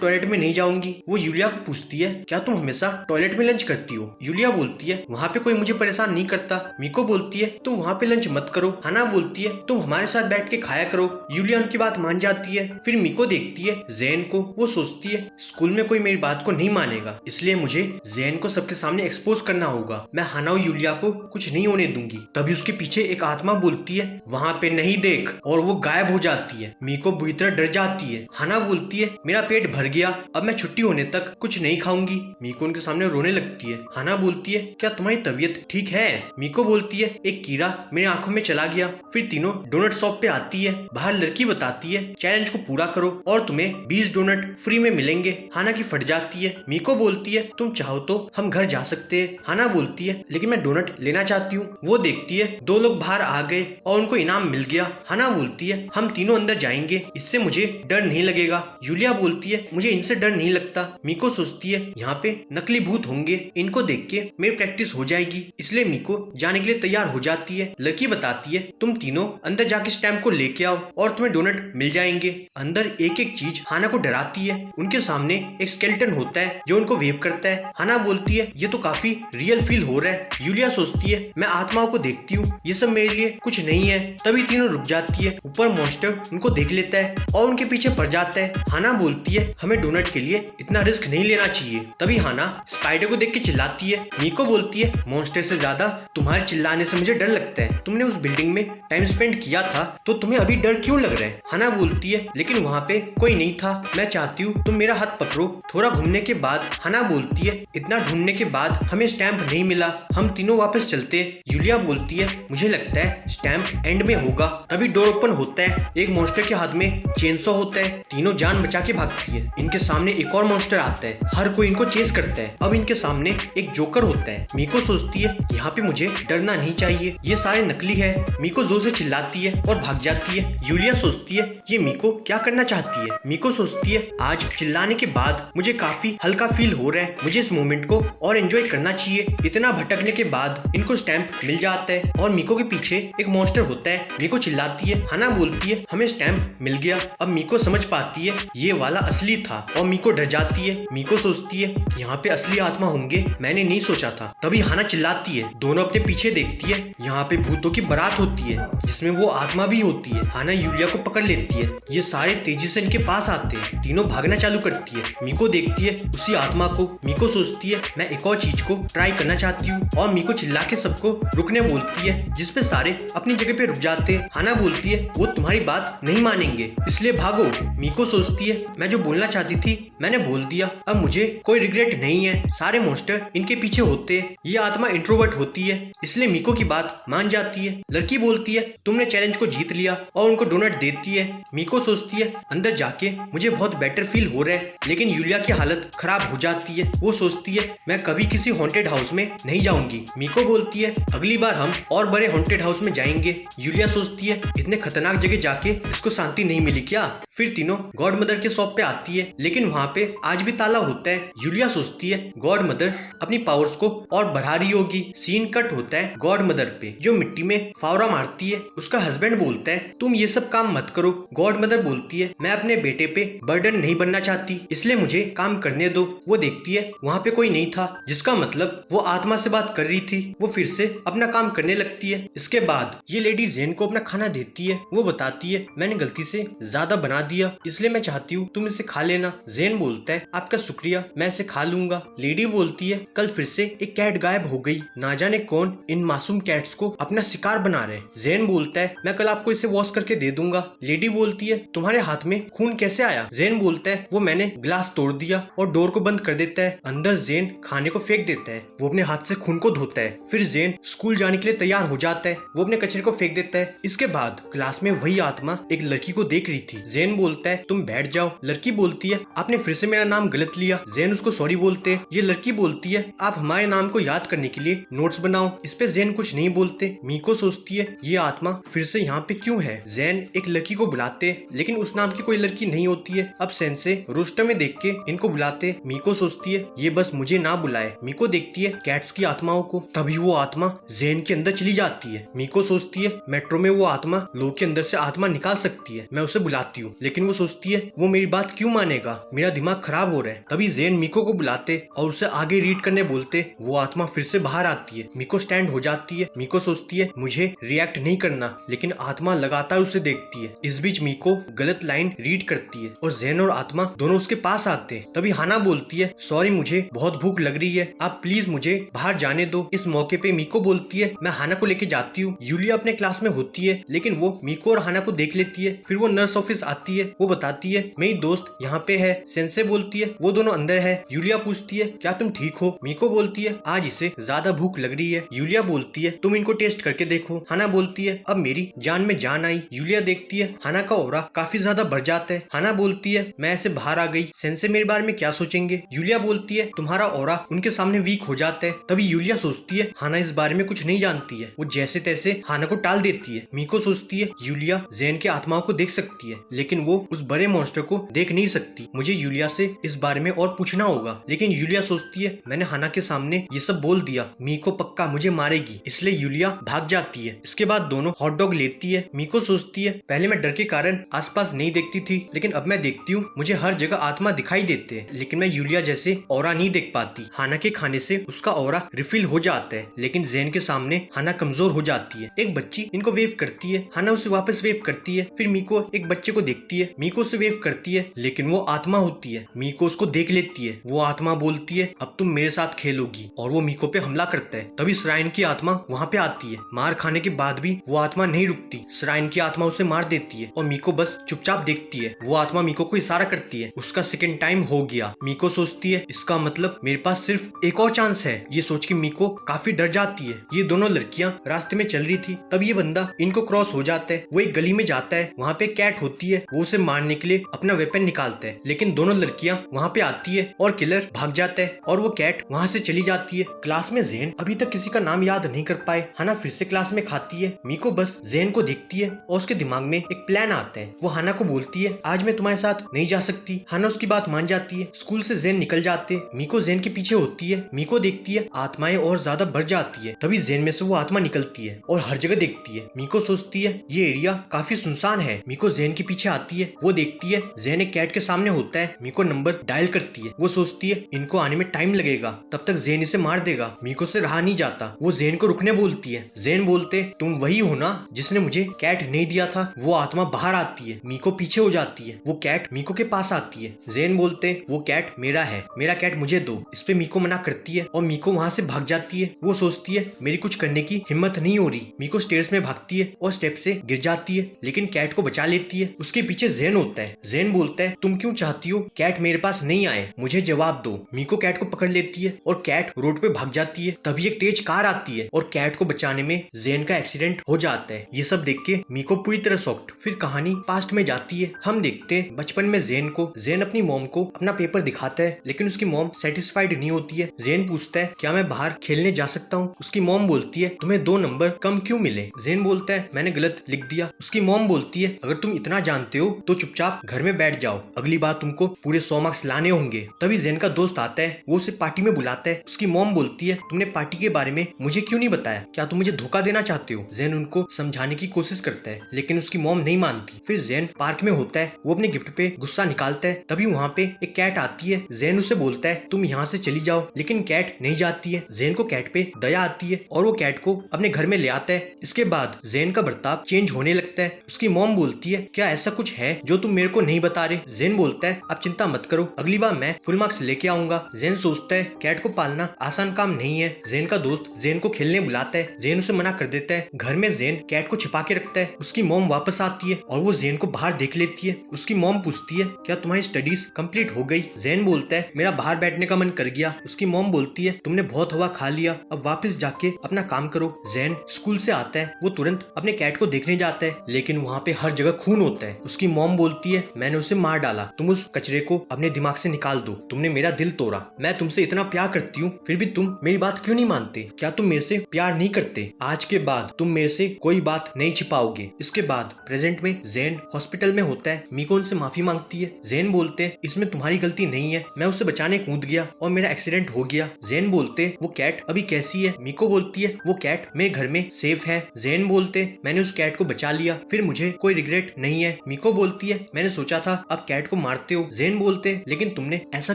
टॉयलेट में नहीं जाऊंगी। वो यूलिया को पूछती है क्या तुम हमेशा टॉयलेट में लंच करती हो? यूलिया बोलती है वहाँ पे कोई मुझे परेशान नहीं करता। मीको बोलती है तुम वहाँ पे लंच मत करो। हाना बोलती है तुम हमारे साथ बैठ के खाया करो। यूलिया उनकी बात मान जाती है। फिर मीको देखती है ज़ेन को। वो सोचती है स्कूल में कोई मेरी बात को नहीं मानेगा, इसलिए मुझे ज़ेन को सबके सामने एक्सपोज करना होगा। मैं हाना और यूलिया को कुछ नहीं होने दूंगी। तभी उसके पीछे एक आत्मा बोलती है वहाँ पे नहीं देख, और वो गायब हो जाती है। मीको बुरी तरह डर जाती है। हाना बोलती है मेरा पेट भर गया, अब मैं छुट्टी होने तक कुछ नहीं खाऊंगी। मीको उनके सामने रोने लगती है। हाना बोलती है क्या तुम्हारी तबीयत ठीक है? मीको बोलती है एक कीड़ा मेरे आंखों में चला गया। फिर तीनों डोनट शॉप पे आती है। बाहर लड़की बताती है चैलेंज को पूरा करो और तुम्हें 20 डोनट फ्री में मिलेंगे। हाना की फट जाती है। मीको बोलती है तुम चाहो तो हम घर जा सकते हैं। हाना बोलती है लेकिन मैं डोनट लेना चाहती हूँ। वो देखती है दो लोग बाहर आ गए और उनको इनाम मिल गया। हाना बोलती है हम तीनों अंदर जाएंगे, इससे मुझे डर नहीं लगेगा। यूलिया बोलती है मुझे इनसे डर नहीं लगता। मीको सोचती है यहाँ पे नकली भूत होंगे, इनको देख के मेरी प्रैक्टिस हो जाएगी, इसलिए मीको जाने के लिए तैयार हो जाती है। लड़की बताती है तुम तीनों अंदर जाके स्टैम्प को लेके आओ और तुम्हें डोनट मिल जाएंगे। अंदर एक एक चीज हाना को डराती है। उनके सामने एक स्केलेटन होता है जो उनको वेव करता है। हाना बोलती है ये तो काफी रियल फील हो रहा है। यूलिया सोचती है मैं आत्माओं को देखती हूँ, ये सब मेरे लिए कुछ नहीं है। तभी तीनों रुक जाती है। ऊपर मॉन्स्टर उनको देख लेता है और उनके पीछे पड़ जाता है। हाना बोलती है हमें डोनट के लिए इतना रिस्क नहीं लेना चाहिए। तभी हाना स्पाइडर को देख के चिल्लाती है। मीको बोलती है मॉन्स्टर से ज्यादा तुम्हारे चिल्लाने से मुझे डर लगता है। तुमने उस बिल्डिंग में टाइम स्पेंड किया था तो तुम्हें अभी डर क्यों लग रहा है? हाना बोलती है लेकिन वहाँ पे कोई नहीं था, मैं चाहती हूँ तुम मेरा हाथ पकड़ो। थोड़ा घूमने के बाद हाना बोलती है इतना ढूंढने के बाद हमें स्टैम्प नहीं मिला, हम तीनों वापस चलते। यूलिया बोलती है मुझे लगता है स्टैम्प एंड में होगा। तभी डोर ओपन होता है। एक मॉन्स्टर के हाथ में चेनसॉ होता है। तीनों जान बचा के भागती है। इनके सामने एक और मॉन्स्टर आता है। हर कोई इनको चेस करता है। अब इनके सामने एक जोकर होता है। मीको सोचती है यहाँ पे मुझे डरना नहीं चाहिए, ये सारे नकली है। मीको जोर से चिल्लाती है और भाग जाती है। यूलिया सोचती है ये मीको क्या करना चाहती है। मीको सोचती है आज चिल्लाने के बाद मुझे काफी हल्का फील हो रहा है, मुझे इस मोमेंट को और एंजॉय करना चाहिए। इतना भटकने के बाद इनको स्टैम्प मिल जाता है और मीको के पीछे एक मॉन्स्टर होता है। मीको चिल्लाती है। हाना बोलती है हमें स्टैम्प मिल गया। अब मीको समझ पाती है ये वाला असली था और मीको डर जाती है। मीको सोचती है यहाँ पे असली आत्मा होंगे, मैंने नहीं सोचा था। तभी हाना चिल्लाती है। दोनों अपने पीछे देखती है। यहाँ पे भूतों की बारात होती है जिसमें वो आत्मा भी होती है। हाना यूलिया को पकड़ लेती है। ये सारे तेजी से इनके पास आते हैं। तीनों भागना चालू करती है। मीको देखती है उसी आत्मा को। मीको सोचती है मैं एक और चीज को ट्राई करना चाहती हूँ और मीको चिल्ला के सबको रुकने बोलती है, जिसपे सारे अपनी जगह पे रुक जाते हैं। हाना बोलती है वो तुम्हारी बात नहीं मानेंगे, इसलिए भागो। मीको सोचती है मैं जो बोलना चाहती थी मैंने बोल दिया, अब मुझे कोई रिग्रेट नहीं है। सारे मॉन्स्टर इनके पीछे होते हैं। ये आत्मा इंट्रोवर्ट होती है, इसलिए मीको की बात मान जाती है। लड़की बोलती है तुमने चैलेंज को जीत लिया और उनको डोनट देती है। मीको सोचती है अंदर जाके मुझे बहुत बेटर फील हो रहा है, लेकिन यूलिया के हालत खराब हो जाती है। वो सोचती है मैं कभी किसी हॉन्टेड हाउस में नहीं जाऊंगी। मीको बोलती है अगली बार हम और बड़े हॉन्टेड हाउस में जाएंगे। यूलिया सोचती है इतने खतरनाक जगह जाके इसको शांति नहीं मिली क्या। फिर तीनों गॉड मदर के शॉप पे आती है, लेकिन वहाँ पे आज भी ताला होता है। यूलिया सोचती है गॉड मदर अपनी पावर्स को और बढ़ा रही होगी। सीन कट होता है गॉड मदर पे जो मिट्टी में फावड़ा मारती है। उसका हस्बैंड बोलता है तुम ये सब काम मत करो। गॉड मदर बोलती है मैं अपने बेटे पे बर्डन नहीं बनना चाहती, इसलिए मुझे काम करने दो। वो देखती है वहाँ पे कोई नहीं था, जिसका मतलब वो आत्मा से बात कर रही थी। वो फिर से अपना काम करने लगती है। इसके बाद ये लेडी जेन को अपना खाना देती है। वो बताती है मैंने गलती से ज्यादा बना दिया, इसलिए मैं चाहती हूँ तुम इसे खा लेना। जेन बोलता है आपका शुक्रिया, मैं इसे खा लूंगा। लेडी बोलती है कल फिर से एक कैट गायब हो गई, ना जाने कौन इन मासूम कैट्स को अपना शिकार बना रहे। जेन बोलता है मैं कल आपको इसे वॉश करके दे दूंगा। लेडी बोलती है तुम्हारे हाथ में खून कैसे आया। जेन बोलता है वो मैंने ग्लास तोड़ दिया और डोर को बंद कर देता है। अंदर जेन खाने को फेंक देता है। वो अपने हाथ से खून को धोता है। फिर जेन स्कूल जाने के लिए तैयार हो जाता है। वो अपने कचरे को फेंक देता है। इसके बाद क्लास में वही आत्मा एक लड़की को देख रही थी। जेन बोलता है तुम बैठ जाओ। लड़की बोलती है आपने फिर से मेरा नाम गलत लिया। जेन उसको सॉरी बोलते हैं। ये लड़की बोलती है आप हमारे नाम को याद करने के लिए नोट्स बनाओ। इस पे जेन कुछ नहीं बोलते। मीको सोचती है ये आत्मा फिर से यहाँ पे क्यों है। जेन एक लड़की को बुलाते, लेकिन उस नाम की कोई लड़की नहीं होती है। अब सेंसे रोस्टर में देख के इनको बुलाते। मीको सोचती है ये बस मुझे ना बुलाए। मीको देखती है कैट्स की आत्माओं को, तभी वो आत्मा जेन के अंदर चली जाती है। मीको सोचती है मेट्रो में वो आत्मा लोग के अंदर से आत्मा निकाल सकती है, मैं उसे बुलाती हूँ। लेकिन वो सोचती है वो मेरी बात क्यों मानेगा, मेरा दिमाग खराब हो रहा है। तभी जेन मीको को बुलाते और उसे आगे रीड करने बोलते। वो आत्मा फिर से बाहर आती है। मीको स्टैंड हो जाती है। मीको सोचती है मुझे रिएक्ट नहीं करना, लेकिन आत्मा लगातार उसे देखती है। इस बीच मीको गलत लाइन रीड करती है और जेन और आत्मा दोनों उसके पास आते हैं। तभी हाना बोलती है सॉरी मुझे बहुत भूख लग रही है, आप प्लीज मुझे बाहर जाने दो। इस मौके पे मीको बोलती है मैं हाना को लेके जाती हूँ। यूलिया अपने क्लास में होती है, लेकिन वो मीको और हाना को देख लेती है। फिर वो नर्स ऑफिस आती है। वो बताती है मेरी दोस्त यहाँ पे है। सेंसे बोलती है वो दोनों अंदर है। यूलिया पूछती है क्या तुम ठीक हो। मीको बोलती है आज इसे ज्यादा भूख लग रही है। यूलिया बोलती है तुम इनको टेस्ट करके देखो। हाना बोलती है अब मेरी जान में जान आई। यूलिया देखती है हाना का ऑरा काफी ज्यादा बढ़ जाता है। हाना बोलती है मैं ऐसे बाहर आ गई, सेंसे मेरे बारे में क्या सोचेंगे। यूलिया बोलती है तुम्हारा ऑरा उनके सामने वीक हो जाता है। तभी यूलिया सोचती है हाना इस बारे में कुछ नहीं जानती है। वो जैसे तैसे हाना को टाल देती है। मीको सोचती है यूलिया जेन के आत्माओं को देख सकती है, लेकिन वो उस बड़े मॉन्स्टर को देख नहीं सकती। मुझे यूलिया से इस बारे में और पूछना होगा। लेकिन यूलिया सोचती है मैंने हाना के सामने ये सब बोल दिया, मीको पक्का मुझे मारेगी, इसलिए यूलिया भाग जाती है। इसके बाद दोनों हॉट डॉग लेती है। मीको सोचती है पहले मैं डर के कारण आसपास नहीं देखती थी, लेकिन अब मैं देखती हूँ मुझे हर जगह आत्मा दिखाई देते हैं, लेकिन मैं यूलिया जैसे ऑरा नहीं देख पाती। हाना के खाने से उसका ऑरा रिफिल हो जाता है, लेकिन जेन के सामने हाना कमजोर हो जाती है। एक बच्ची इनको वेव करती है। हाना उसे वापस वेव करती है। फिर मीको एक बच्चे को देखती है। मीको उसे वेव करती है, लेकिन वो आत्मा होती है। मीको उसको देख लेती है। वो आत्मा बोलती है अब तुम मेरे साथ खेलोगी, और वो मीको पे हमला करता है। तभी श्राइन की आत्मा वहाँ पे आती है। मार खाने के बाद भी वो आत्मा नहीं रुकती। श्राइन की आत्मा उसे मार देती है और मीको बस चुपचाप देखती है। वो आत्मा मीको को इशारा करती है उसका सेकंड टाइम हो गया। मीको सोचती है इसका मतलब मेरे पास सिर्फ एक और चांस है। ये सोच के मीको काफी डर जाती है। ये दोनों लड़कियां रास्ते में चल रही थी, तब ये बंदा इनको क्रॉस हो जाता है। वो एक गली में जाता है, वहाँ पे कैट होती है। वो उसे मारने के लिए अपना वेपन निकालता है, लेकिन दोनों लड़कियां वहाँ पे आती है और किलर भाग जाता है और वो कैट वहाँ से चली जाती है। क्लास में जेन अभी तक किसी का नाम याद नहीं कर पाए। हाना फिर से क्लास में खाती है। मीको बस जेन को देखती है और उसके दिमाग में एक प्लान आता है। वो हाना को बोलती है आज मैं तुम्हारे साथ नहीं जा सकती। हाना उसकी बात मान जाती है। स्कूल से जेन निकल जाते। मीको जेन के पीछे होती है। मीको देखती है आत्माएं और ज्यादा बढ़ जाती है। तभी जेन में से वो आत्मा निकलती है और हर जगह देखती है। मीको सोचती है ये एरिया काफी सुनसान है। मीको जेन के पीछे आती है। वो देखती है जेन एक कैट के सामने होता है। मीको नंबर डायल करती है। वो सोचती है इनको आने में टाइम लगेगा, तब तक जेन इसे मार देगा। मीको से रहा नहीं जाता। वो जेन को रुकने बोलती है। जेन बोलते तुम वही हो ना जिसने मुझे कैट नहीं दिया था। वो आत्मा बाहर आती है। मीको पीछे हो जाती है। वो कैट मीको के पास आती है। जेन बोलते वो कैट मेरा है, मेरा कैट मुझे दो। इस पे मीको मना करती है और मीको वहाँ से भाग जाती है। वो सोचती है मेरी कुछ करने की हिम्मत नहीं हो रही। मीको स्टेयर्स में भागती है और स्टेप से गिर जाती है, लेकिन कैट को बचा लेती है। उसके पीछे जेन होता है। जेन बोलता है तुम क्यों चाहती हो कैट मेरे पास नहीं आए, मुझे जवाब दो। मीको कैट को पकड़ लेती है और कैट रोड पे भाग जाती है। तभी एक तेज कार आती है और कैट को बचाने में जेन का एक्सीडेंट हो जाता है। ये सब देख के मीको पूरी तरह शॉक्ड। फिर कहानी पास्ट में जाती है। हम देखते हैं बचपन में जेन अपनी मॉम को अपना पेपर दिखाता है, लेकिन उसकी मॉम सेटिस्फाइड नहीं होती है। जेन पूछता है क्या मैं बाहर खेलने जा सकता हूँ। उसकी मॉम बोलती है तुम्हें 2 नंबर कम क्यों मिले। जेन बोलता है मैंने गलत लिख दिया। उसकी मॉम बोलती है अगर तुम इतना जानते हो तो चुपचाप घर में बैठ जाओ, अगली बार तुमको पूरे 100 मार्क्स लाने होंगे। तभी जेन का दोस्त आता है, वो उसे पार्टी में बुलाता है। उसकी मॉम बोलती है तुमने पार्टी के बारे में मुझे क्यों नहीं बताया, क्या तुम मुझे धोखा देना चाहते हो। जेन उनको समझाने की कोशिश करता है, लेकिन उसकी मॉम नहीं मानती। फिर जेन पार्क में होता है, वो अपने गिफ्ट पे गुस्सा निकालता है। तभी वहाँ पे एक कैट आती है। जेन उसे बोलता है तुम यहाँ से चली जाओ, लेकिन कैट नहीं जाती है। जेन को कैट पे दया आती है और वो कैट को अपने घर में ले आता है। इसके बाद जेन का बर्ताव चेंज होने लगता है। उसकी मॉम बोलती है क्या ऐसा कुछ है जो तुम मेरे को नहीं बता रहे। जेन बोलता है आप चिंता मत करो, अगली बार मैं फुल मार्क्स लेके आऊंगा। जेन सोचता है कैट को पालना आसान काम नहीं है। जेन का दोस्त जेन को खेलने बुलाता है, जेन उसे मना कर देता है। घर में जेन कैट को छिपा के रखता है। उसकी मॉम वापस आती है और वो जेन को बाहर देख लेती है। उसकी मॉम पूछती है क्या तुम्हारी स्टडीज कंप्लीट हो गई। जेन बोलता है मेरा बाहर बैठने का मन कर गया। उसकी मॉम बोलती है तुमने बहुत हवा खा लिया, अब वापस जाके अपना काम करो। जेन स्कूल से आता है, वो तुरंत अपने कैट को देखने जाता है, लेकिन वहाँ पे हर जगह खून होता है। उसकी मॉम बोलती है मैंने उसे मार डाला, तुम उस कचरे को अपने दिमाग से निकाल दो, तुमने मेरा दिल तोड़ा। मैं तुमसे इतना प्यार करती हूँ फिर भी तुम मेरी बात क्यों नहीं मानते, क्या तुम मेरे से प्यार नहीं करते। आज के बाद तुम मेरे से कोई बात नहीं छिपाओगे। इसके बाद प्रेजेंट में जेन हॉस्पिटल में होता है। मीको उनसे माफी मांगती है। जेन बोलते इसमें तुम्हारी गलती नहीं है, मैं उसे बचाने कूद गया और मेरा एक्सीडेंट हो गया। जेन बोलते वो कैट अभी कैसी है। मीको बोलती है वो कैट मेरे घर में सेफ है। जेन बोलते मैंने उस कैट को बचा लिया, फिर मुझे कोई रिग्रेट नहीं है। मीको बोलती है मैंने सोचा था आप कैट को मारते हो। जेन बोलते लेकिन तुमने ऐसा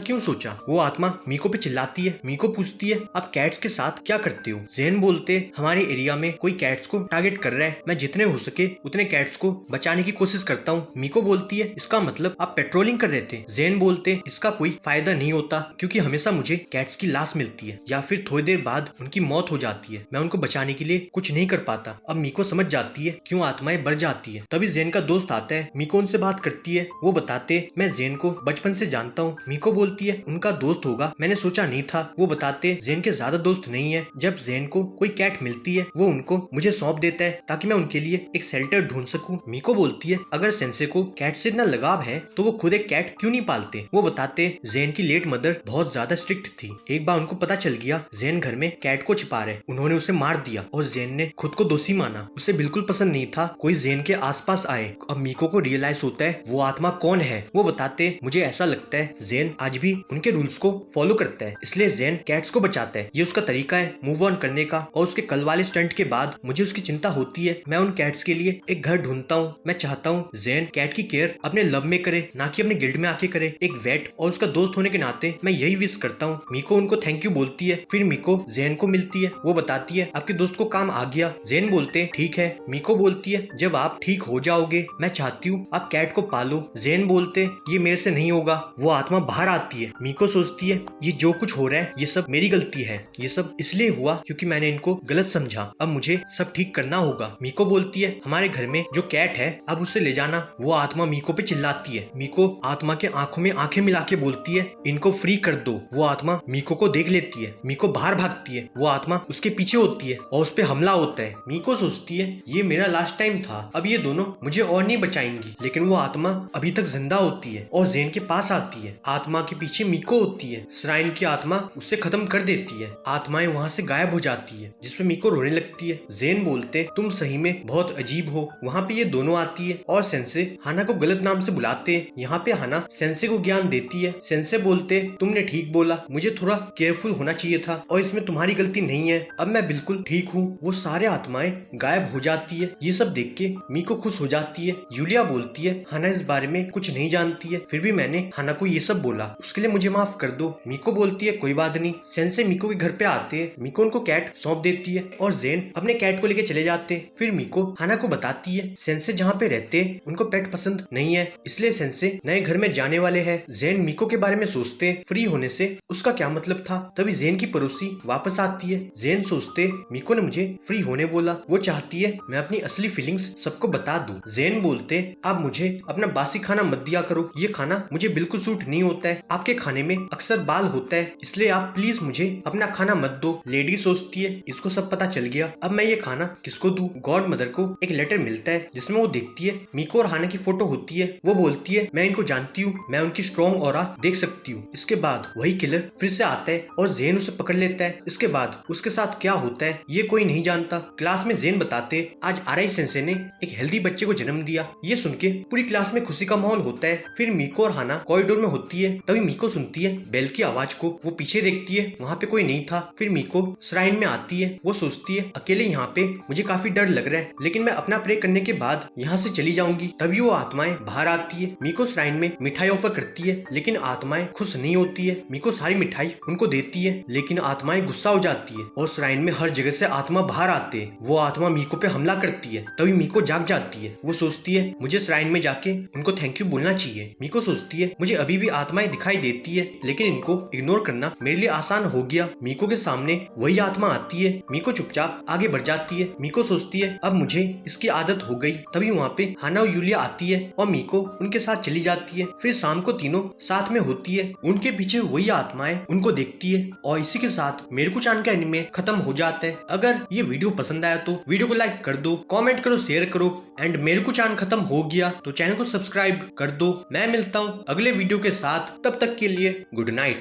क्यों सोचा। वो आत्मा मीको पे चिल्लाती है। मीको पूछती है आप कैट्स के साथ क्या करते हो। जेन बोलते हमारे एरिया में कोई कैट्स को टारगेट कर रहा है, मैं जितने हो सके उतने कैट्स को बचाने की कोशिश करता हूँ। मीको बोलती है इसका मतलब आप पेट्रोलिंग कर रहे थे। जेन बोलते इसका कोई फायदा नहीं होता, क्योंकि हमेशा मुझे कैट्स की लाश मिलती है या फिर थोड़ी देर बाद उनकी मौत हो जाती है, मैं उनको बचाने के लिए कुछ नहीं कर पाता। अब मीको समझ जाती है क्यों आत्माएं बढ़ जाती है। तभी जेन का दोस्त आता है, मीको उनसे बात करती है। वो बताते मैं जेन को बचपन से जानता हूँ। मीको बोलती है उनका दोस्त होगा, मैंने सोचा नहीं था। वो बताते जेन के ज्यादा दोस्त नहीं है। जब जेन को कोई कैट मिलती है वो उनको मुझे सौंप देता है ताकि मैं उनके लिए एक शेल्टर ढूंढ सकूं। मीको बोलती है अगर सेंसे को कैट से इतना लगाव है तो वो खुद एक कैट क्यों नहीं पालते। वो बताते जेन की लेट मदर बहुत ज्यादा स्ट्रिक्ट थी, एक बार उनको पता चल गया जेन घर में कैट को छिपा रहे, उन्होंने उसे मार दिया और जेन ने खुद को दोषी माना। उसे बिल्कुल पसंद नहीं था कोई जेन के आसपास आए। अब मीको को रियलाइज होता है वो आत्मा कौन है। वो बताते मुझे ऐसा लगता है जेन आज भी उनके रूल्स को फॉलो करता है, इसलिए जेन कैट्स को बचाता है। ये उसका तरीका है मूव ऑन करने का। और उसके कल वाले स्टंट के बाद मुझे उसकी चिंता होती है। मैं उन कैट्स के लिए एक घर ढूंढता हूँ। मैं चाहता हूँ जेन कैट की केयर अपने लव में करे, ना कि अपने गिल्ड में आके करे। एक वेट और उसका दोस्त होने के नाते मैं यही विश करता हूँ। मीको उनको थैंक यू बोलती है। फिर मीको जेन को मिलती है। वो बताती है आपके दोस्त को काम आ गया। जेन बोलते ठीक है। मीको बोलती है जब आप ठीक हो जाओगे मैं चाहती हूँ आप कैट को पालो। जेन बोलते ये मेरे से नहीं होगा। वो आत्मा बाहर आती है। मीको सोचती है ये जो कुछ हो रहा है ये सब मेरी गलती है, ये सब इसलिए हुआ क्योंकि मैंने इनको गलत समझा, अब मुझे सब ठीक करना होगा। मीको बोलती है हमारे घर में जो कैट है अब उसे ले जाना। वो आत्मा मीको पे चिल्लाती है। मीको आत्मा के आंखों में आंखें मिला के बोलती है इनको फ्री कर दो। वो आत्मा मीको को देख लेती है। मीको बाहर भागती है। वो आत्मा उसके पीछे होती है और उस पे हमला होता है। मीको सोचती है ये मेरा लास्ट टाइम था, अब ये दोनों मुझे और नहीं बचाएंगी। लेकिन वो आत्मा अभी तक जिंदा होती है और जेन के पास आती है। आत्मा के पीछे मीको होती है। श्राइन की आत्मा उसे खत्म कर देती है। आत्माएं वहाँ से गायब हो जाती है, जिसपे मीको रोने लगती है। जेन बोलते तुम सही में बहुत अजीब हो। वहाँ पे ये दोनों आती है और सेंसे हाना को गलत नाम से बुलाते हैं। यहाँ पे हाना सेंसे को ज्ञान देती है। सेंसे बोलते तुमने ठीक बोला, मुझे थोड़ा केयरफुल होना चाहिए था और इसमें तुम्हारी गलती नहीं है, अब मैं बिल्कुल ठीक हूँ। वो सारे आत्माएं गायब हो जाती है। ये सब देख के मीको खुश हो जाती है। यूलिया बोलती है हाना इस बारे में कुछ नहीं जानती है, फिर भी मैंने हाना को ये सब बोला, उसके लिए मुझे माफ कर दो। मीको बोलती है कोई बात नहीं। सेंसे मीको के घर पे आते हैं। मीको उनको कैट सौंप देती है और जेन अपने कैट को लेके चले जाते हैं। फिर मीको हाना को बताती है सेंसे जहाँ पे रहते हैं उनको पेट पसंद नहीं है, इसलिए सेंसे नए घर में जाने वाले हैं। जेन मीको के बारे में सोचते फ्री होने से उसका क्या मतलब था। तभी जेन की पड़ोसी वापस आती है। जेन सोचते मीको ने मुझे फ्री होने बोला, वो चाहती है मैं अपनी असली फीलिंग्स सबको बता दूं। जेन बोलते आप मुझे अपना बासी खाना मत दिया करो, ये खाना मुझे बिल्कुल सूट नहीं होता है, आपके खाने में अक्सर बाल होता है, इसलिए आप प्लीज मुझे अपना खाना मत दो। लेडी सोचती है इसको सब पता चल गया, अब मैं ये खाना किसको दूं। गॉड मदर को एक लेटर मिलता है जिसमें वो देखती है मीको और हाना की फोटो होती है। वो बोलती है मैं इनको जानती हूँ, मैं उनकी स्ट्रॉन्ग ऑरा देख सकती हूँ। इसके बाद वही किलर फिर से आता है और जेन उसे पकड़ लेता है। इसके बाद उसके साथ क्या होता है ये कोई नहीं जानता। क्लास में जेन बताते आज आरआई सेंसे ने एक हेल्दी बच्चे को जन्म दिया। ये सुन के पूरी क्लास में खुशी का माहौल होता है। फिर मीको और हाना कॉरिडोर में होती है। तभी मीको सुनती है बेल की आवाज को। वो पीछे देखती है, वहाँ पे कोई नहीं था। फिर मीको श्राइन में आती है। वो सोचती है अकेले यहाँ पे मुझे काफी डर लग रहा है, लेकिन मैं अपना प्रे करने के बाद यहाँ से चली जाऊंगी। तभी वो आत्माएं बाहर आती है। मीको श्राइन में मिठाई ऑफर करती है, लेकिन आत्माएं खुश नहीं होती है। मीको सारी मिठाई उनको देती है, लेकिन आत्माएं गुस्सा हो जाती है और श्राइन में हर जगह से आत्मा बाहर आते हैं। वो आत्मा मीको पे हमला करती है। तभी मीको जाग जाती है। वो सोचती है मुझे श्राइन में जाके उनको थैंक यू बोलना चाहिए। मीको सोचती है मुझे अभी भी आत्माएं दिखाई देती है, लेकिन इनको इग्नोर करना मेरे लिए आसान हो गया। मीको के सामने वही आत्मा आती है। मीको चुपचाप आगे बढ़ जाती है। मीको सोचती है अब मुझे इसकी आदत हो गई। तभी वहाँ पे हाना और यूलिया आती है और मीको उनके साथ चली जाती है। फिर शाम को तीनों साथ में होती है। उनके पीछे वही आत्माएं उनको देखती है और इसी के साथ मेरुको-चान का एनिमे खत्म हो जाता है। अगर ये वीडियो पसंद आया तो वीडियो को लाइक कर दो, कमेंट करो, शेयर करो। एंड मेरुको-चान खत्म हो गया तो चैनल को सब्सक्राइब कर दो। मैं मिलता हूँ अगले वीडियो के साथ, तब तक के लिए गुड नाइट।